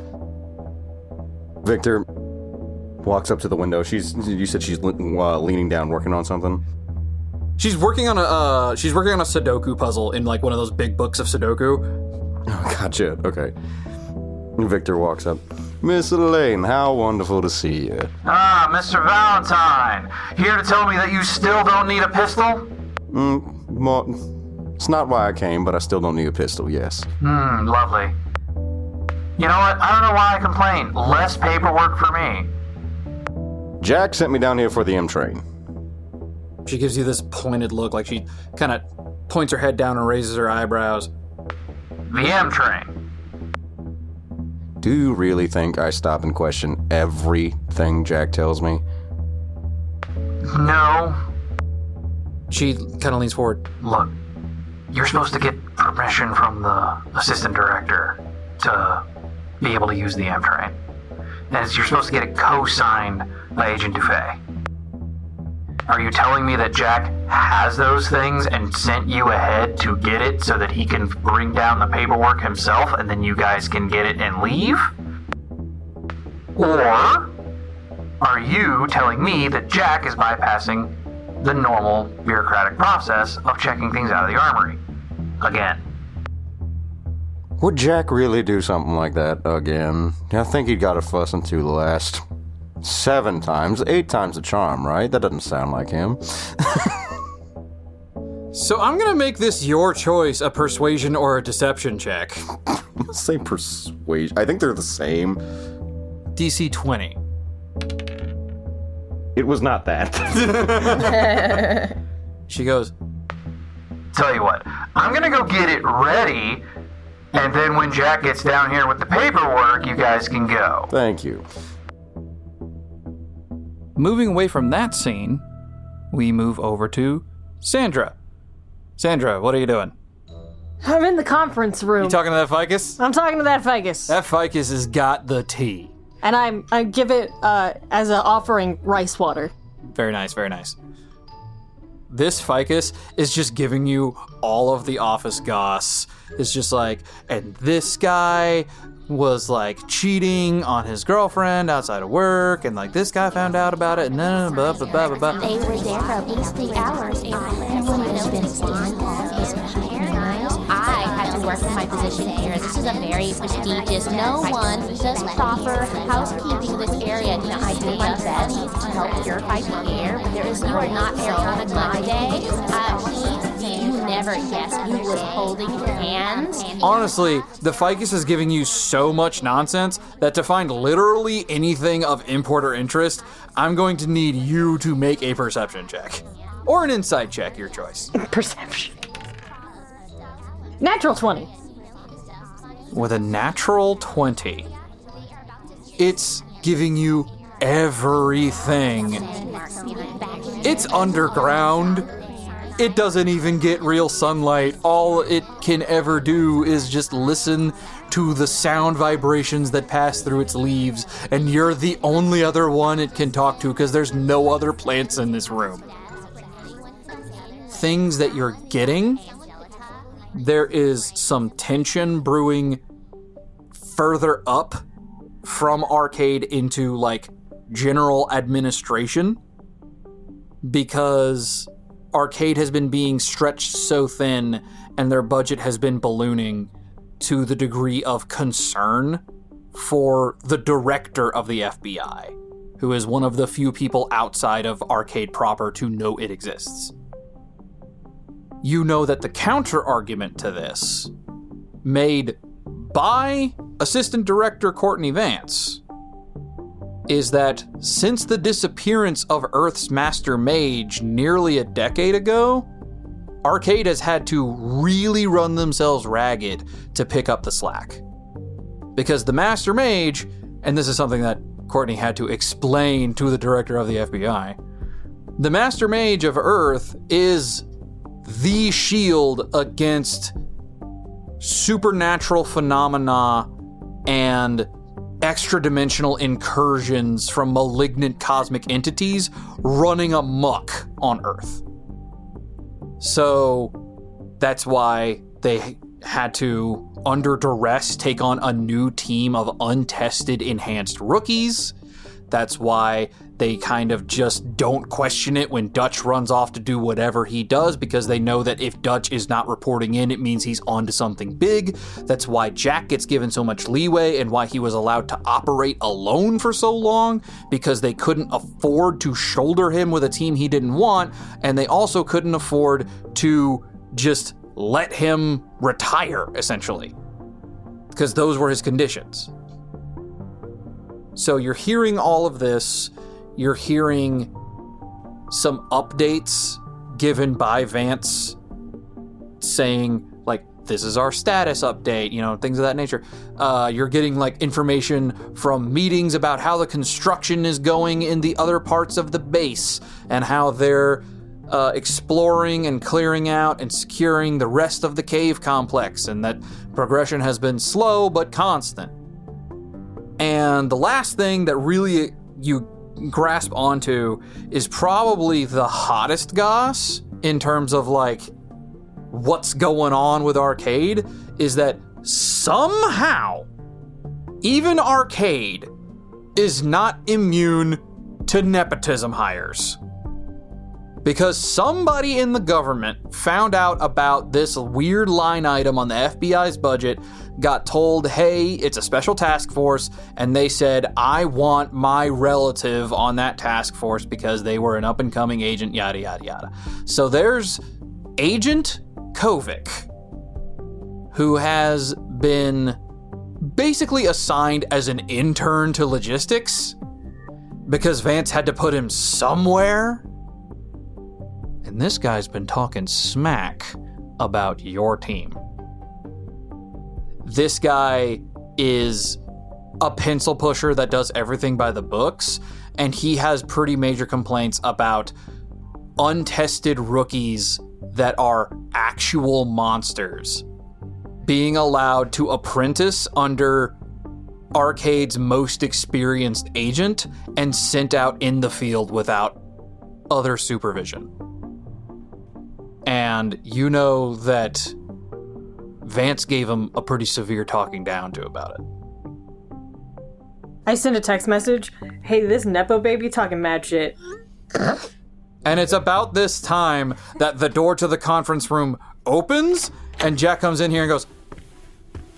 Victor walks up to the window. You said she's leaning down, working on something. She's working on a Sudoku puzzle in like one of those big books of Sudoku. Oh, gotcha. Okay. Victor walks up. Miss Elaine, how wonderful to see you. Ah, Mr. Valentine. Here to tell me that you still don't need a pistol? It's not why I came, but I still don't need a pistol, yes. Lovely. You know what? I don't know why I complain. Less paperwork for me. Jack sent me down here for the M train. She gives you this pointed look, like she kind of points her head down and raises her eyebrows. The M train. Do you really think I stop and question everything Jack tells me? No. She kind of leans forward. Look, you're supposed to get permission from the assistant director to be able to use the M train. And you're supposed to get it co-signed by Agent Dufay. Are you telling me that Jack has those things and sent you ahead to get it so that he can bring down the paperwork himself and then you guys can get it and leave? Or are you telling me that Jack is bypassing the normal bureaucratic process of checking things out of the armory? Again. Would Jack really do something like that again? I think he got a fuss into the last 7 times, 8 times the charm, right? That doesn't sound like him. So I'm gonna make this your choice, a persuasion or a deception check. Say persuasion. I think they're the same. DC 20. It was not that. She goes, Tell you what, I'm gonna go get it ready, and then when Jack gets down here with the paperwork, you guys can go. Thank you. moving away from that scene, we move over to Sandra. Sandra, what are you doing? I'm in the conference room. You talking to that ficus? I'm talking to that ficus. That ficus has got the tea. And I give it as an offering rice water. Very nice, very nice. This ficus is just giving you all of the office goss. It's just like, and this guy was like cheating on his girlfriend outside of work, and like this guy found out about it, and blah, blah, blah, blah, blah. They were there for at least 3 hours. I had to work in my position here. This is a very prestigious. No one does proper housekeeping in this area. You know, I did my best to help purify the air, but there is you are not there on my day. You never guessed who was holding your hands. Honestly, the ficus is giving you so much nonsense that to find literally anything of import or interest, I'm going to need you to make a perception check. Or an insight check, your choice. Perception. Natural 20. With a natural 20, it's giving you everything. It's underground. It doesn't even get real sunlight. All it can ever do is just listen to the sound vibrations that pass through its leaves, and you're the only other one it can talk to because there's no other plants in this room. Things that you're getting, there is some tension brewing further up from Arcade into like general administration, because Arcade has been being stretched so thin and their budget has been ballooning to the degree of concern for the director of the FBI, who is one of the few people outside of Arcade proper to know it exists. You know that the counter-argument to this, made by Assistant Director Courtney Vance, is that since the disappearance of Earth's Master Mage nearly a decade ago, Arcade has had to really run themselves ragged to pick up the slack. Because the Master Mage, and this is something that Courtney had to explain to the director of the FBI, the Master Mage of Earth is the shield against supernatural phenomena and extra-dimensional incursions from malignant cosmic entities running amok on Earth. So that's why they had to, under duress, take on a new team of untested enhanced rookies. That's why they kind of just don't question it when Dutch runs off to do whatever he does, because they know that if Dutch is not reporting in, it means he's onto something big. That's why Jack gets given so much leeway and why he was allowed to operate alone for so long, because they couldn't afford to shoulder him with a team he didn't want, and they also couldn't afford to just let him retire, essentially, because those were his conditions. So you're hearing all of this. You're hearing some updates given by Vance saying, like, this is our status update, you know, things of that nature. You're getting, like, information from meetings about how the construction is going in the other parts of the base and how they're exploring and clearing out and securing the rest of the cave complex, and that progression has been slow but constant. And the last thing that really you grasp onto is probably the hottest goss in terms of like what's going on with Arcade, is that somehow even Arcade is not immune to nepotism hires. Because somebody in the government found out about this weird line item on the FBI's budget, got told, hey, it's a special task force, and they said, I want my relative on that task force because they were an up-and-coming agent, yada, yada, yada. So there's Agent Kovic, who has been basically assigned as an intern to logistics because Vance had to put him somewhere. And this guy's been talking smack about your team. This guy is a pencil pusher that does everything by the books, and he has pretty major complaints about untested rookies that are actual monsters being allowed to apprentice under Arcade's most experienced agent and sent out in the field without other supervision. And you know that Vance gave him a pretty severe talking down to about it. I sent a text message. Hey, this Nepo baby talking mad shit. And it's about this time that the door to the conference room opens, and Jack comes in here and goes,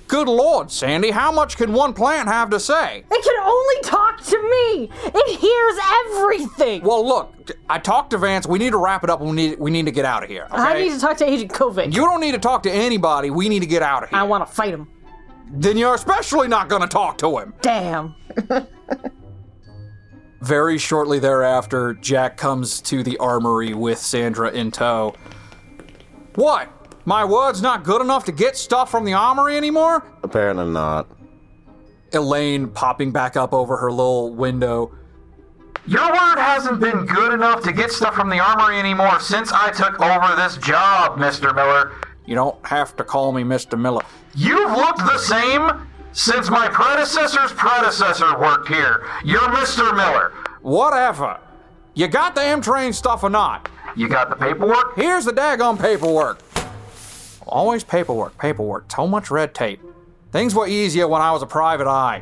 Good Lord, Sandy, how much can one plant have to say? It can only talk to me! It hears everything! Well, look, I talked to Vance. We need to wrap it up. We need to get out of here, okay? I need to talk to Agent Kovic. You don't need to talk to anybody. We need to get out of here. I want to fight him. Then you're especially not going to talk to him. Damn. Very shortly thereafter, Jack comes to the armory with Sandra in tow. What? My word's not good enough to get stuff from the armory anymore? Apparently not. Elaine popping back up over her little window. Your word hasn't been good enough to get stuff from the armory anymore since I took over this job, Mr. Miller. You don't have to call me Mr. Miller. You've looked the same since my predecessor's predecessor worked here. You're Mr. Miller. Whatever. You got the M-Train stuff or not? You got the paperwork? Here's the daggone paperwork. Always paperwork. So much red tape. Things were easier when I was a private eye.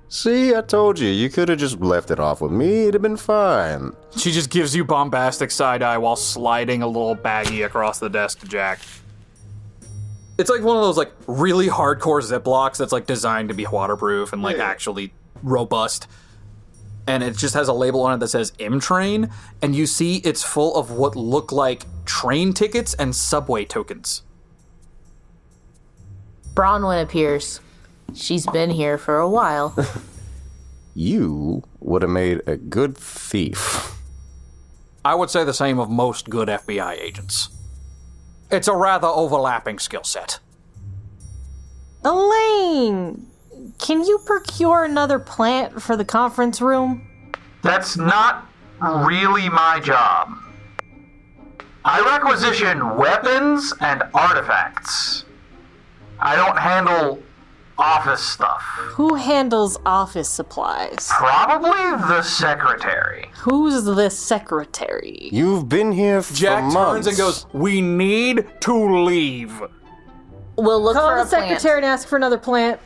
See, I told you. You could have just left it off with me. It'd have been fine. She just gives you bombastic side-eye while sliding a little baggie across the desk to Jack. It's like one of those like really hardcore Ziplocs that's like designed to be waterproof and like actually robust. And it just has a label on it that says M-Train, and you see it's full of what look like train tickets and subway tokens. Bronwyn appears. She's been here for a while. You would have made a good thief. I would say the same of most good FBI agents. It's a rather overlapping skill set. Elaine, can you procure another plant for the conference room? That's not really my job. I requisition weapons and artifacts. I don't handle office stuff. Who handles office supplies? Probably the secretary. Who's the secretary? You've been here for Jack months. turns and goes, we need to leave. We'll look Call for the a plant. secretary and ask for another plant.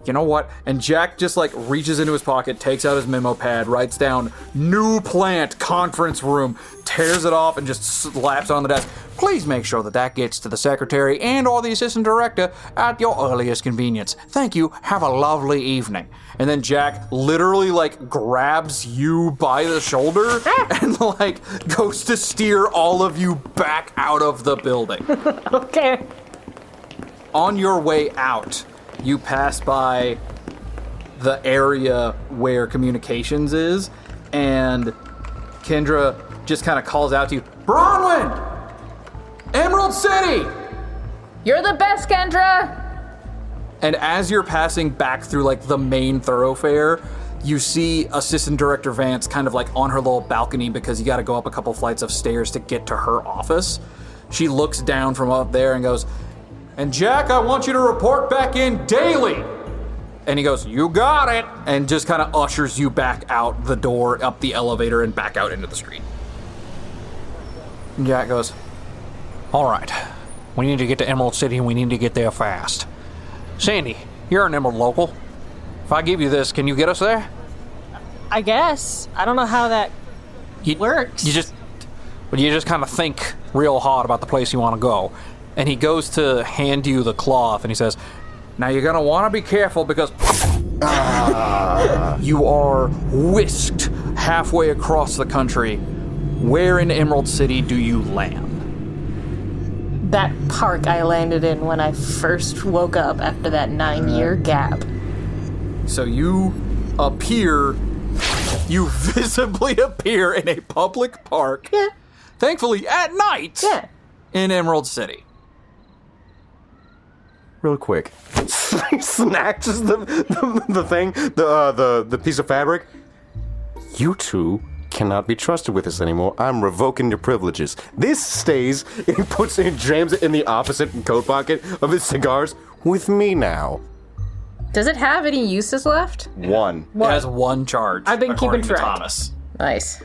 You know what? And Jack just like reaches into his pocket, takes out his memo pad, writes down new plant conference room, tears it off and just slaps it on the desk. Please make sure that gets to the secretary and or the assistant director at your earliest convenience. Thank you. Have a lovely evening. And then Jack literally like grabs you by the shoulder and like goes to steer all of you back out of the building. Okay. On your way out, you pass by the area where communications is, and Kendra just kind of calls out to you, Bronwyn! Emerald City! You're the best, Kendra! And as you're passing back through like the main thoroughfare, you see Assistant Director Vance kind of like on her little balcony because you got to go up a couple flights of stairs to get to her office. She looks down from up there and goes, and Jack, I want you to report back in daily. And he goes, you got it. And just kind of ushers you back out the door, up the elevator, and back out into the street. And Jack goes, all right, we need to get to Emerald City and we need to get there fast. Sandy, you're an Emerald local. If I give you this, can you get us there? I guess. I don't know how that works. You just kind of think real hard about the place you want to go. And he goes to hand you the cloth, and he says, now you're going to want to be careful because you are whisked halfway across the country. Where in Emerald City do you land? That park I landed in when I first woke up after that 9-year gap. So you visibly appear in a public park. Yeah. Thankfully, at night. Yeah. In Emerald City. Real quick. He snatches the thing, the piece of fabric. You two cannot be trusted with this anymore. I'm revoking your privileges. This stays, and he jams it in the opposite coat pocket of his cigars with me now. Does it have any uses left? One. It has one charge. I've been keeping according to track. Thomas. Nice.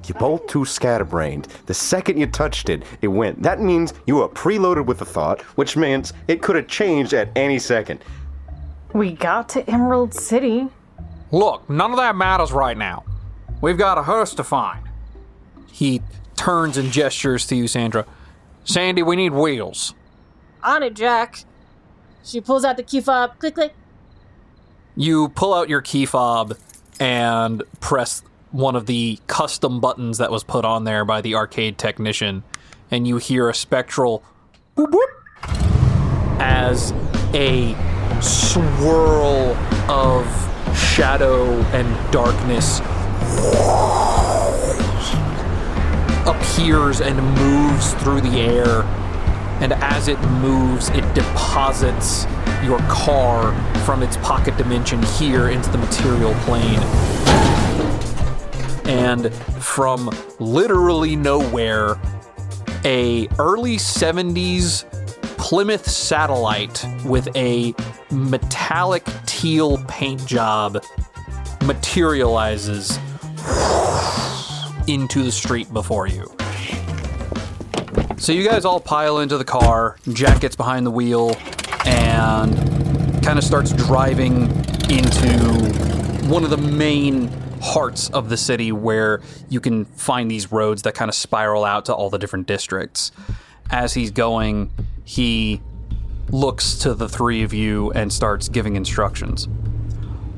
You're both too scatterbrained. The second you touched it, it went. That means you were preloaded with a thought, which means it could have changed at any second. We got to Emerald City. Look, none of that matters right now. We've got a hearse to find. He turns and gestures to you, Sandra. Sandy, we need wheels. On it, Jack. She pulls out the key fob. Click, click. You pull out your key fob and press one of the custom buttons that was put on there by the arcade technician, and you hear a spectral boop boop as a swirl of shadow and darkness appears and moves through the air, and as it moves, it deposits your car from its pocket dimension here into the material plane. And from literally nowhere, a early 70s Plymouth Satellite with a metallic teal paint job materializes into the street before you. So you guys all pile into the car. Jack gets behind the wheel and kind of starts driving into one of the main hearts of the city where you can find these roads that kind of spiral out to all the different districts. As he's going, he looks to the three of you and starts giving instructions.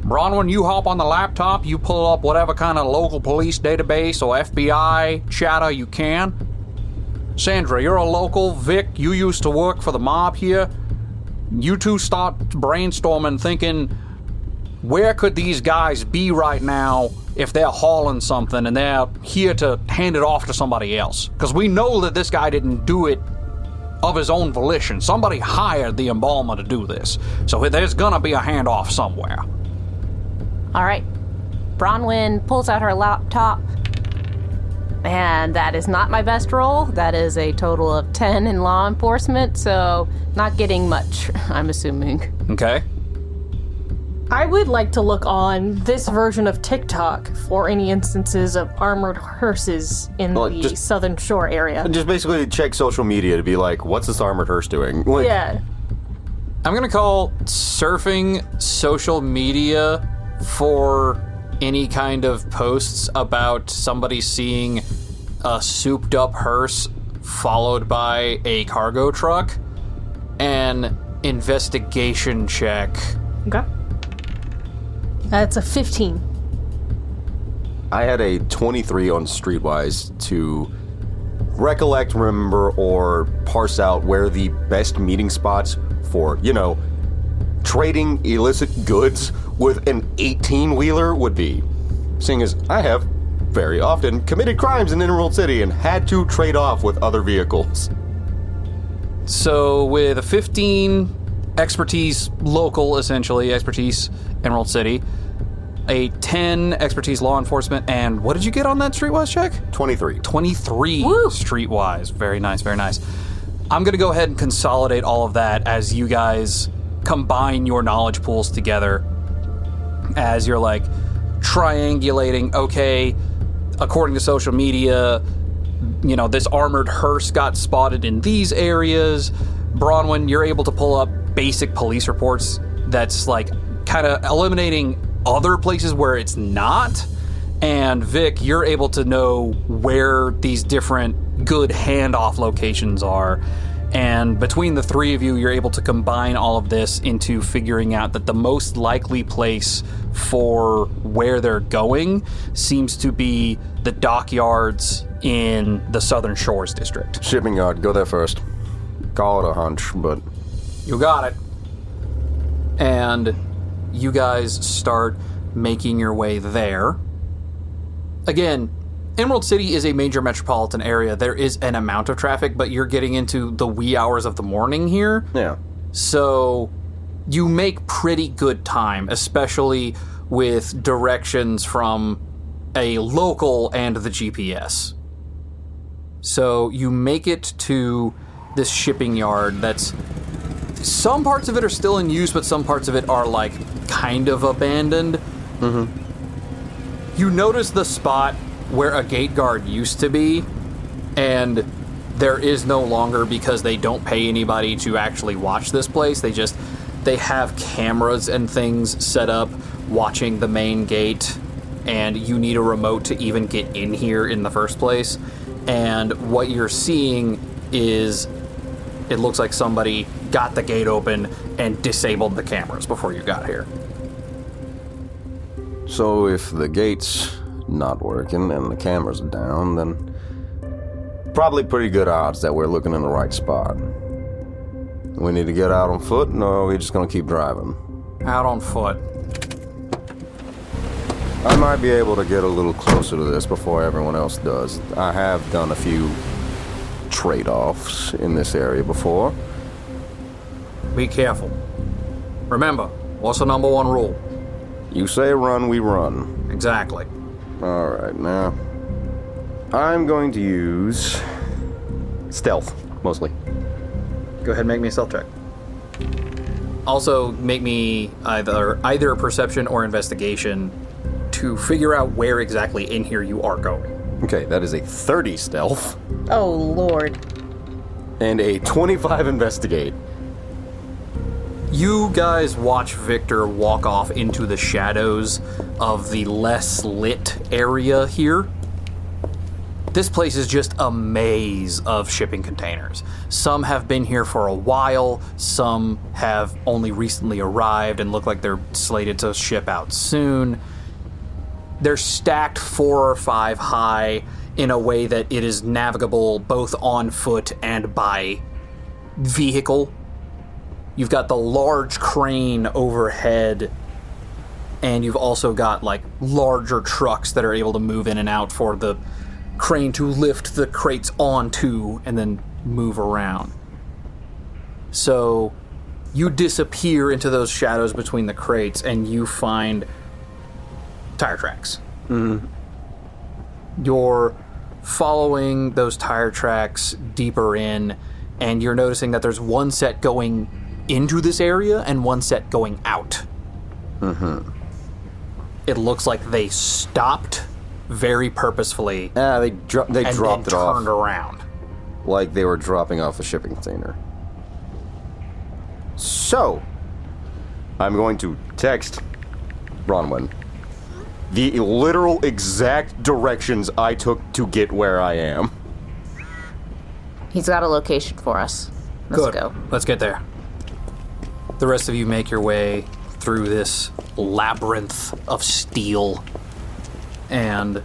Bronwyn, you hop on the laptop, you pull up whatever kind of local police database or FBI chatter you can. Sandra, you're a local. Vic, you used to work for the mob here. You two start brainstorming, thinking, where could these guys be right now if they're hauling something and they're here to hand it off to somebody else? Because we know that this guy didn't do it of his own volition. Somebody hired the embalmer to do this. So there's gonna be a handoff somewhere. All right. Bronwyn pulls out her laptop. And that is not my best roll. That is a total of 10 in law enforcement, so not getting much, I'm assuming. Okay. I would like to look on this version of TikTok for any instances of armored hearses in the Southern Shore area. Just basically check social media to be like, what's this armored hearse doing? Like, yeah. I'm gonna call surfing social media for any kind of posts about somebody seeing a souped up hearse followed by a cargo truck an investigation check. Okay. That's a 15. I had a 23 on Streetwise to recollect, remember, or parse out where the best meeting spots for, trading illicit goods with an 18-wheeler would be. Seeing as I have very often committed crimes in Emerald City and had to trade off with other vehicles. So with a 15 expertise local, essentially, expertise Emerald City, a 10 expertise law enforcement, and what did you get on that Streetwise check? 23. 23 Streetwise. Very nice, very nice. I'm going to go ahead and consolidate all of that as you guys combine your knowledge pools together, as you're like triangulating, okay, according to social media, this armored hearse got spotted in these areas. Bronwyn, you're able to pull up basic police reports that's like kind of eliminating other places where it's not. And Vic, you're able to know where these different good handoff locations are. And between the three of you, you're able to combine all of this into figuring out that the most likely place for where they're going seems to be the dockyards in the Southern Shores district. Shipping yard, go there first. Call it a hunch, but... You got it. And you guys start making your way there. Again, Emerald City is a major metropolitan area. There is an amount of traffic, but you're getting into the wee hours of the morning here. Yeah. So you make pretty good time, especially with directions from a local and the GPS. So you make it to this shipping yard that's... Some parts of it are still in use, but some parts of it are, like, kind of abandoned. Mm-hmm. You notice the spot where a gate guard used to be, and there is no longer because they don't pay anybody to actually watch this place. They have cameras and things set up watching the main gate, and you need a remote to even get in here in the first place. And what you're seeing is it looks like somebody got the gate open and disabled the cameras before you got here. So if the gate's not working and the cameras are down, then probably pretty good odds that we're looking in the right spot. We need to get out on foot, or we're just gonna keep driving? Out on foot. I might be able to get a little closer to this before everyone else does. I have done a few trade-offs in this area before. Be careful. Remember, what's the number one rule? You say run, we run. Exactly. Alright, now I'm going to use stealth, mostly. Go ahead and make me a stealth check. Also, make me either a perception or investigation to figure out where exactly in here you are going. Okay, that is a 30 stealth. Oh, Lord. And a 25 investigate. You guys watch Victor walk off into the shadows of the less lit area here. This place is just a maze of shipping containers. Some have been here for a while, some have only recently arrived and look like they're slated to ship out soon. They're stacked 4 or 5 high in a way that it is navigable both on foot and by vehicle. You've got the large crane overhead, and you've also got, like, larger trucks that are able to move in and out for the crane to lift the crates onto and then move around. So you disappear into those shadows between the crates, and you find tire tracks. Mm-hmm. You're following those tire tracks deeper in, and you're noticing that there's one set going into this area and one set going out. Mm-hmm. It looks like they stopped very purposefully. They dropped it off. Turned around. Like they were dropping off a shipping container. So, I'm going to text Bronwyn the literal exact directions I took to get where I am. He's got a location for us. Let's Good. go. Let's get there. The rest of you make your way through this labyrinth of steel and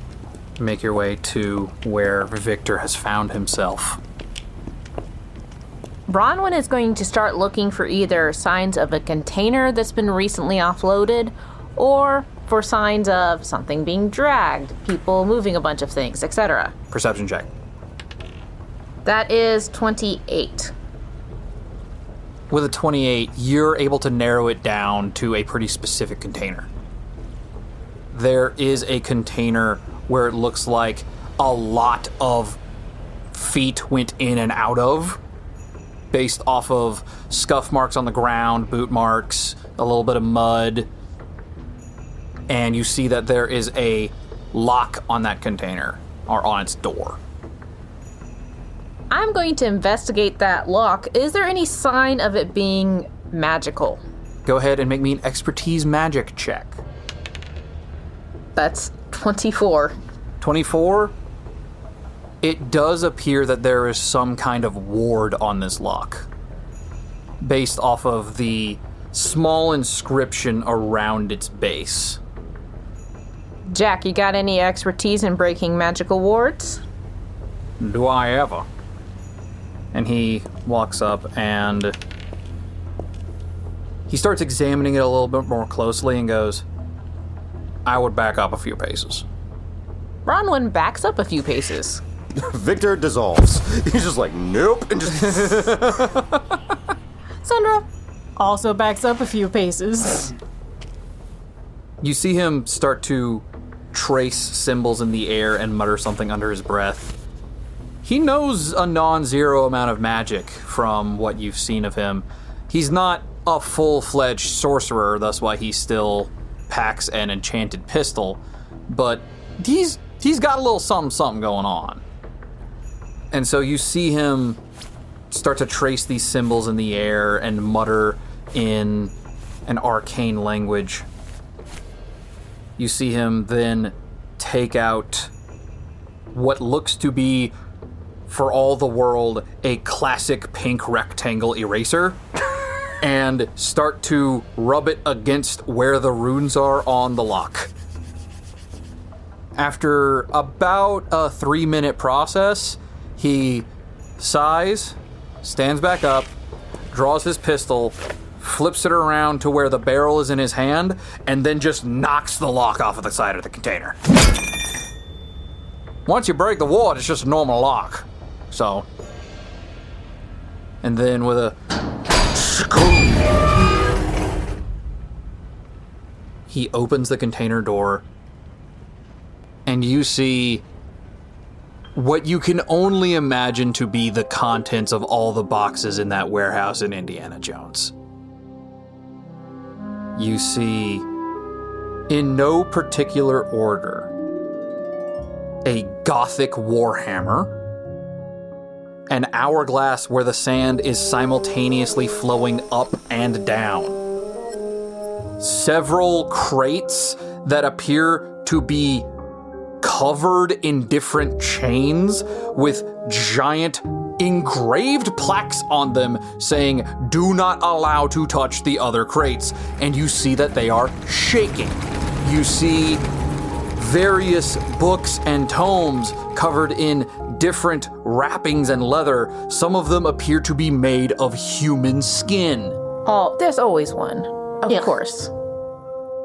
make your way to where Victor has found himself. Bronwyn is going to start looking for either signs of a container that's been recently offloaded or for signs of something being dragged, people moving a bunch of things, etc. Perception check. That is 28. With a 28, you're able to narrow it down to a pretty specific container. There is a container where it looks like a lot of feet went in and out of, based off of scuff marks on the ground, boot marks, a little bit of mud, and you see that there is a lock on that container, or on its door. I'm going to investigate that lock. Is there any sign of it being magical? Go ahead and make me an expertise magic check. That's 24. 24? It does appear that there is some kind of ward on this lock, based off of the small inscription around its base. Jack, you got any expertise in breaking magical wards? Do I ever? And he walks up and he starts examining it a little bit more closely and goes, I would back up a few paces. Bronwyn backs up a few paces. Victor dissolves. He's just like, nope, and just... Sandra also backs up a few paces. You see him start to trace symbols in the air and mutter something under his breath. He knows a non-zero amount of magic from what you've seen of him. He's not a full-fledged sorcerer, that's why he still packs an enchanted pistol, but he's got a little something going on. And so you see him start to trace these symbols in the air and mutter in an arcane language. You see him then take out what looks to be, for all the world, a classic pink rectangle eraser and start to rub it against where the runes are on the lock. After about a 3-minute process, he sighs, stands back up, draws his pistol, flips it around to where the barrel is in his hand, and then just knocks the lock off of the side of the container. Once you break the ward, it's just a normal lock. So. And then with a... he opens the container door, and you see what you can only imagine to be the contents of all the boxes in that warehouse in Indiana Jones. You see, in no particular order, a Gothic warhammer, an hourglass where the sand is simultaneously flowing up and down, several crates that appear to be covered in different chains with giant engraved plaques on them saying, do not allow to touch the other crates. And you see that they are shaking. You see various books and tomes covered in different wrappings and leather. Some of them appear to be made of human skin. Oh, there's always one. Of course.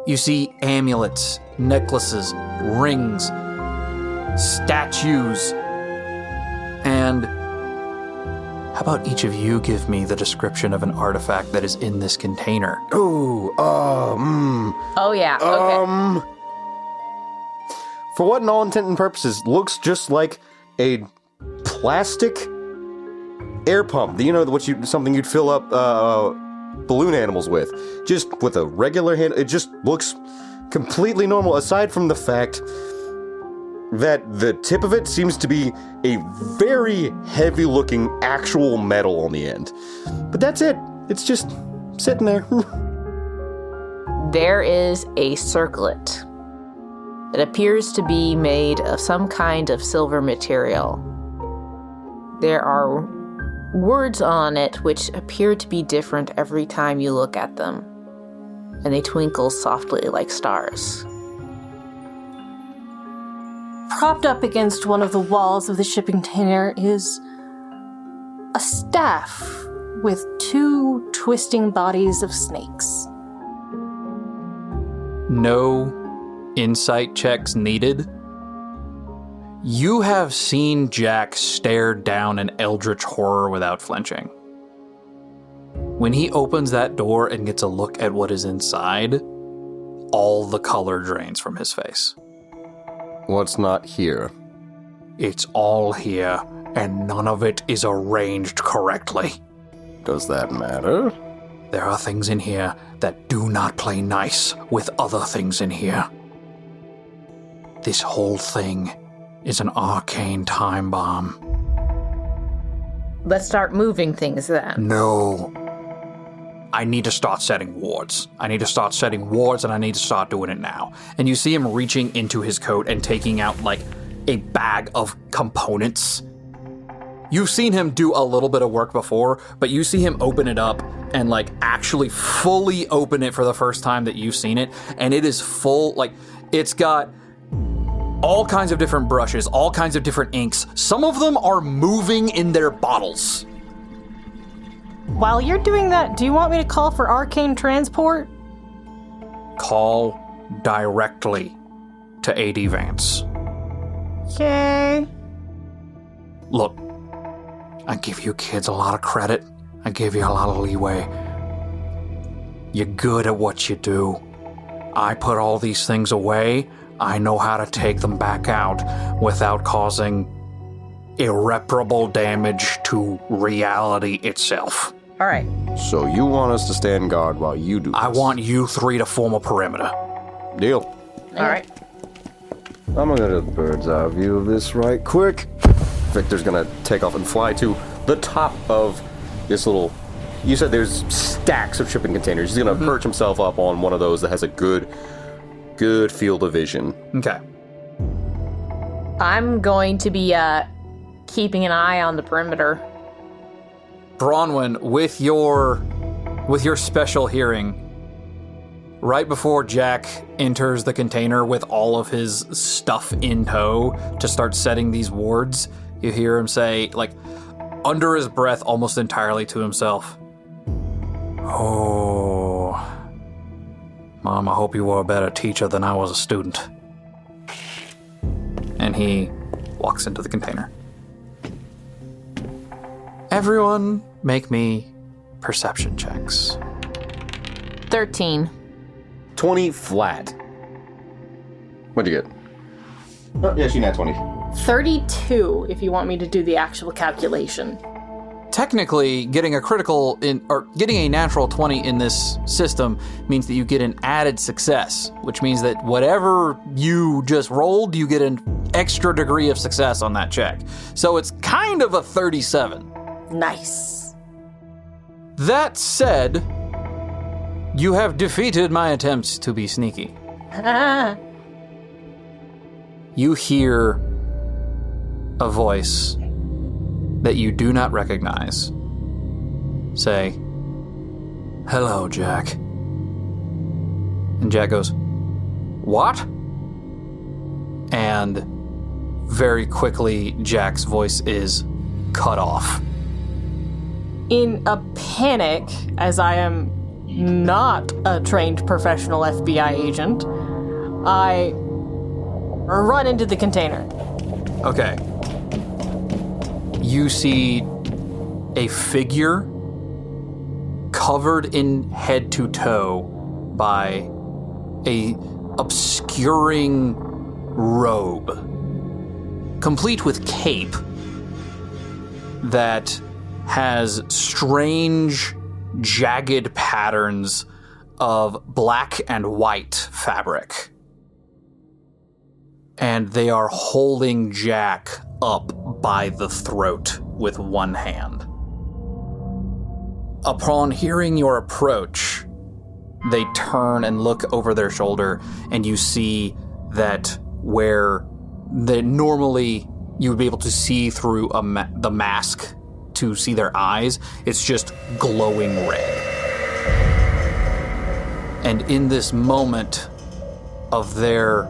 You see amulets, necklaces, rings, statues, and how about each of you give me the description of an artifact that is in this container? Oh, yeah. Okay. For what in all intent and purposes looks just like a plastic air pump. You know, something you'd fill up balloon animals with. Just with a regular hand. It just looks completely normal, aside from the fact that the tip of it seems to be a very heavy-looking actual metal on the end. But that's it. It's just sitting there. There is a circlet. It appears to be made of some kind of silver material. There are words on it which appear to be different every time you look at them, and they twinkle softly like stars. Propped up against one of the walls of the shipping container is a staff with 2 twisting bodies of snakes. No insight checks needed. You have seen Jack stare down an eldritch horror without flinching. When he opens that door and gets a look at what is inside, all the color drains from his face. What's not here? It's all here, and none of it is arranged correctly. Does that matter? There are things in here that do not play nice with other things in here. This whole thing is an arcane time bomb. Let's start moving things then. No. I need to start setting wards. I need to start setting wards, and I need to start doing it now. And you see him reaching into his coat and taking out, like, a bag of components. You've seen him do a little bit of work before, but you see him open it up and, like, actually fully open it for the first time that you've seen it. And it is full, like, it's got all kinds of different brushes, all kinds of different inks. Some of them are moving in their bottles. While you're doing that, do you want me to call for arcane transport? Call directly to AD Vance. Okay. Look, I give you kids a lot of credit. I give you a lot of leeway. You're good at what you do. I put all these things away. I know how to take them back out without causing irreparable damage to reality itself. All right. So you want us to stand guard while you do this? I want you three to form a perimeter. Deal. All right. I'm gonna get a bird's eye view of this right quick. Victor's gonna take off and fly to the top of this little... You said there's stacks of shipping containers. He's gonna perch himself up on one of those that has a good field of vision. Okay. I'm going to be keeping an eye on the perimeter. Bronwyn, with your special hearing, right before Jack enters the container with all of his stuff in tow to start setting these wards, you hear him say, like, under his breath, almost entirely to himself, "Oh, Mom, I hope you were a better teacher than I was a student." And he walks into the container. Everyone make me perception checks. 13. 20 flat. What'd you get? Oh, yeah, she nat 20. 32, if you want me to do the actual calculation. Technically, getting a critical or getting a natural 20 in this system means that you get an added success, which means that whatever you just rolled, you get an extra degree of success on that check. So it's kind of a 37. Nice. That said, you have defeated my attempts to be sneaky. You hear a voice that you do not recognize say, "Hello, Jack." And Jack goes, "What?" And very quickly, Jack's voice is cut off. In a panic, as I am not a trained professional FBI agent, I run into the container. Okay. You see a figure covered in head to toe by a obscuring robe, complete with cape that has strange, jagged patterns of black and white fabric. And they are holding Jack up by the throat with one hand. Upon hearing your approach, they turn and look over their shoulder, and you see that where normally you would be able to see through the mask to see their eyes, it's just glowing red. And in this moment of their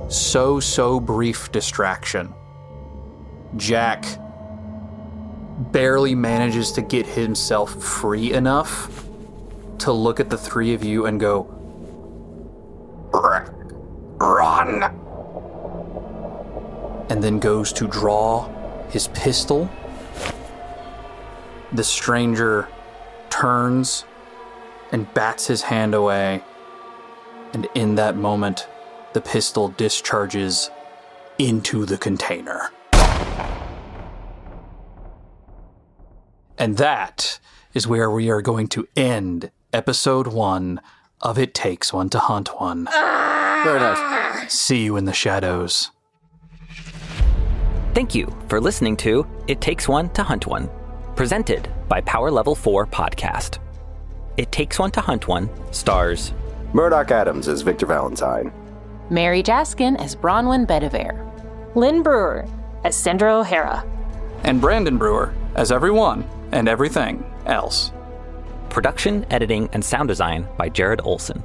so brief distraction, Jack barely manages to get himself free enough to look at the three of you and go, "Run!" And then goes to draw his pistol. The stranger turns and bats his hand away, and in that moment, the pistol discharges into the container. And that is where we are going to end episode 1 of It Takes One to Hunt One. Very nice. See you in the shadows. Thank you for listening to It Takes One to Hunt One, presented by Power Level 4 Podcast. It Takes One to Hunt One stars Murdoc Addams as Victor Valentine. Mary Jasken as Bronwyn Bedivere. Lynn Brewer as Sandra O'Hara. And Brandon Brewer as everyone and everything else. Production, editing, and sound design by Jared Olson.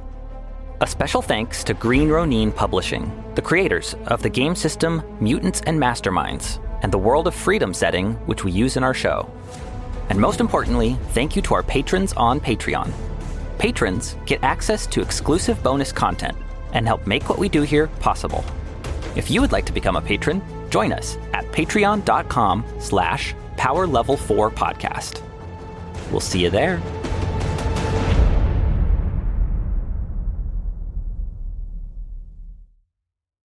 A special thanks to Green Ronin Publishing, the creators of the game system Mutants and Masterminds, and the World of Freedom setting which we use in our show. And most importantly, thank you to our patrons on Patreon. Patrons get access to exclusive bonus content and help make what we do here possible. If you would like to become a patron, join us at patreon.com/powerlevel4podcast. We'll see you there.